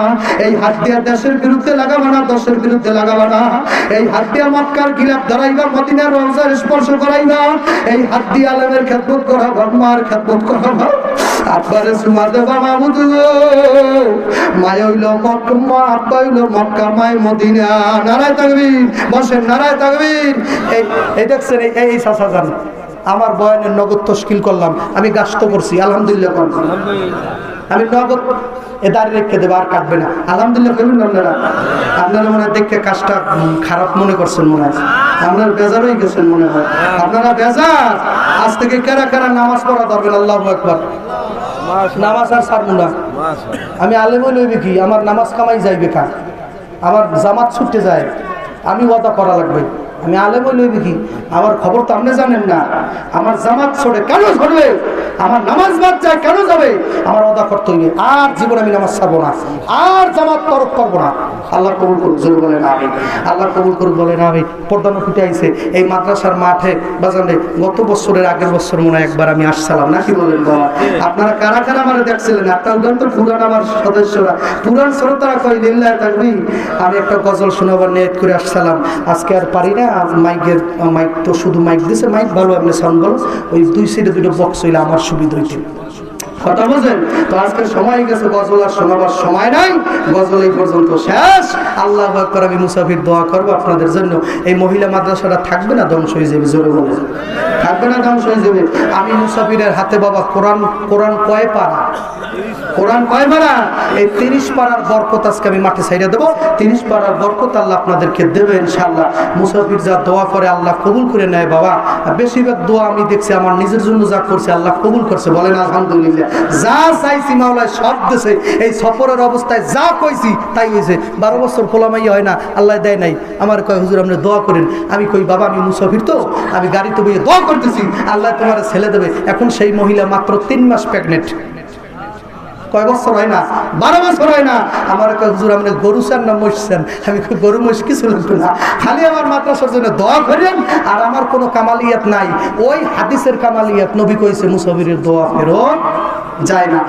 এই হাত দিয়া দেশের বিরুদ্ধে লাগাবা না, দশের বিরুদ্ধে লাগাবা না। এই হাত দিয়া মক্কার গিলাফ ধরাইবা, মদিনার রওজার স্পর্শ করাইবা। এই হাত দিয়ে আলেমের খেদমত করাবা, মার খেদমত করাবা। আব্বারে সুমা দেবা মাহমুদ মায় হইল মক্কা, আব্বা হইল মক্কা, মায় মদিনা। নারায় তাকবীর, বসেন নারায় তাকবীর। এই দেখছেন এই চাচা জান আমার বয়ানের নগদ তশকিল করলাম, আমি গাছতো করছি আলহামদুলিল্লাহ। আমি নগদ এ দাঁড়িয়ে রেখে দেবো, আর কাটবে না আলহামদুলিল্লাহ। করবেন আপনারা, আপনারা মনে দেখে কাজটা খারাপ মনে করছেন মনে হয়, আপনারা বেজার হয়ে গেছেন মনে হয়। আপনারা বেজার, আজ থেকে কারা কারা নামাজ পড়া ধরবেন। আল্লাহু আকবার। নামাজ আর ছাড়বো না। আমি আলেম লইবে কি, আমার নামাজ কামাই যাইবে কা, আমার জামাত ছুটতে যায়, আমি ওয়াদা করা লাগবে। আমি আলেম লইবে কি, আমার খবর তো আপনি জানেন না। আমার জামাত ছোড়ে কেন ধরবে, আমার নামাজ বাদ যায় কেন যাবে, আমার ওয়াদা করতে হইবে। আর জীবনে আমি নামাজ ছাড়বো না, আর জামাত তরক করবো না। আল্লাহ কবুল করুক, জোরে বলেন আমিন। আল্লাহ কবুল করুক, বলেন আমিন। পর্দানো ফুটে আইছে এই মাদ্রাসার মাঠে বাজারে গত বছরের আগের বছর মনে হয় একবার আমি আসছিলাম, নাকি বলেন বাবা? আপনারা কারা কারা আমার দেখছিলেন? একটা উদাহরণ তো পুরান আমার সদস্যরা, পুরান শ্রোতারা কয় লিল্লাহ তাকবীর। আমি একটা গজল শোনাবার নিয়ত করে আসছিলাম, আজকে আর পারি না। মাইকের মাইক তো শুধু মাইক দিছে, মাইক ভালো আপনি সাউন্ড ভালো, ওই দুই সাইডে দুটো বক্স হইলে আমার সুবিধা হইছে। কথা বলছেন তো, আজকে সময় গেছে, গজল আর শোনাবার সময় নাই, গজল এই পর্যন্ত শেষ। আল্লাহু আকবার। আমি মুসাফির দোয়া করবো আপনাদের জন্য। এই মহিলা মাদ্রাসাটা থাকবে না, ধ্বংস হয়ে যাবে, জোরে বলে থাকবে না, ধ্বংস হয়ে যাবে। আমি মুসাফিরের হাতে বাবা কোরআন, কোরআন কয় পারা? কোরআন কয় পারা? এই 30 পারার বরকত আজকে আমি মাঠে ছাইড়া দেব। 30 পারার বরকত আল্লাহ আপনাদেরকে দেবে ইনশাআল্লাহ। মুসাফির যা দোয়া করে আল্লাহ কবুল করে নেয় বাবা। বেশিরভাগ দোয়া আমি দেখছি আমার নিজের জন্য যা করছে আল্লাহ কবুল করছে, বলেন আলহামদুলিল্লাহ। যা চাইছি মাওলায় সব দিয়েছে। এই সফরের অবস্থায় যা কইছি তাই হয়েছে। 12 বছর খোলামাইয়া হয় না, আল্লাহ দেয় নাই। আমার কয় হুজুর আপনি দোয়া করেন। আমি কই বাবা আমি মুসাফির তো, আমি গাড়িতে বইয়ে দোয়া করতেছি আল্লাহ তোমার ছেলে দেবে। এখন সেই মহিলা মাত্র 3 মাস প্রেগনেন্ট। কয় বছর হয় না? 12 বছর হয় না। আমার কয় হুজুর আপনি গরু চান না মহিষ চান? আমি কই গরু মহিষ কিছু লাগবে না, খালি আমার মাদ্রাসার জন্য দোয়া করেন। আর আমার কোনো কামালিয়াত নাই, ওই হাদিসের কামালিয়াত। নবী কইছে মুসাফিরের দোয়া ফেরত যায় না।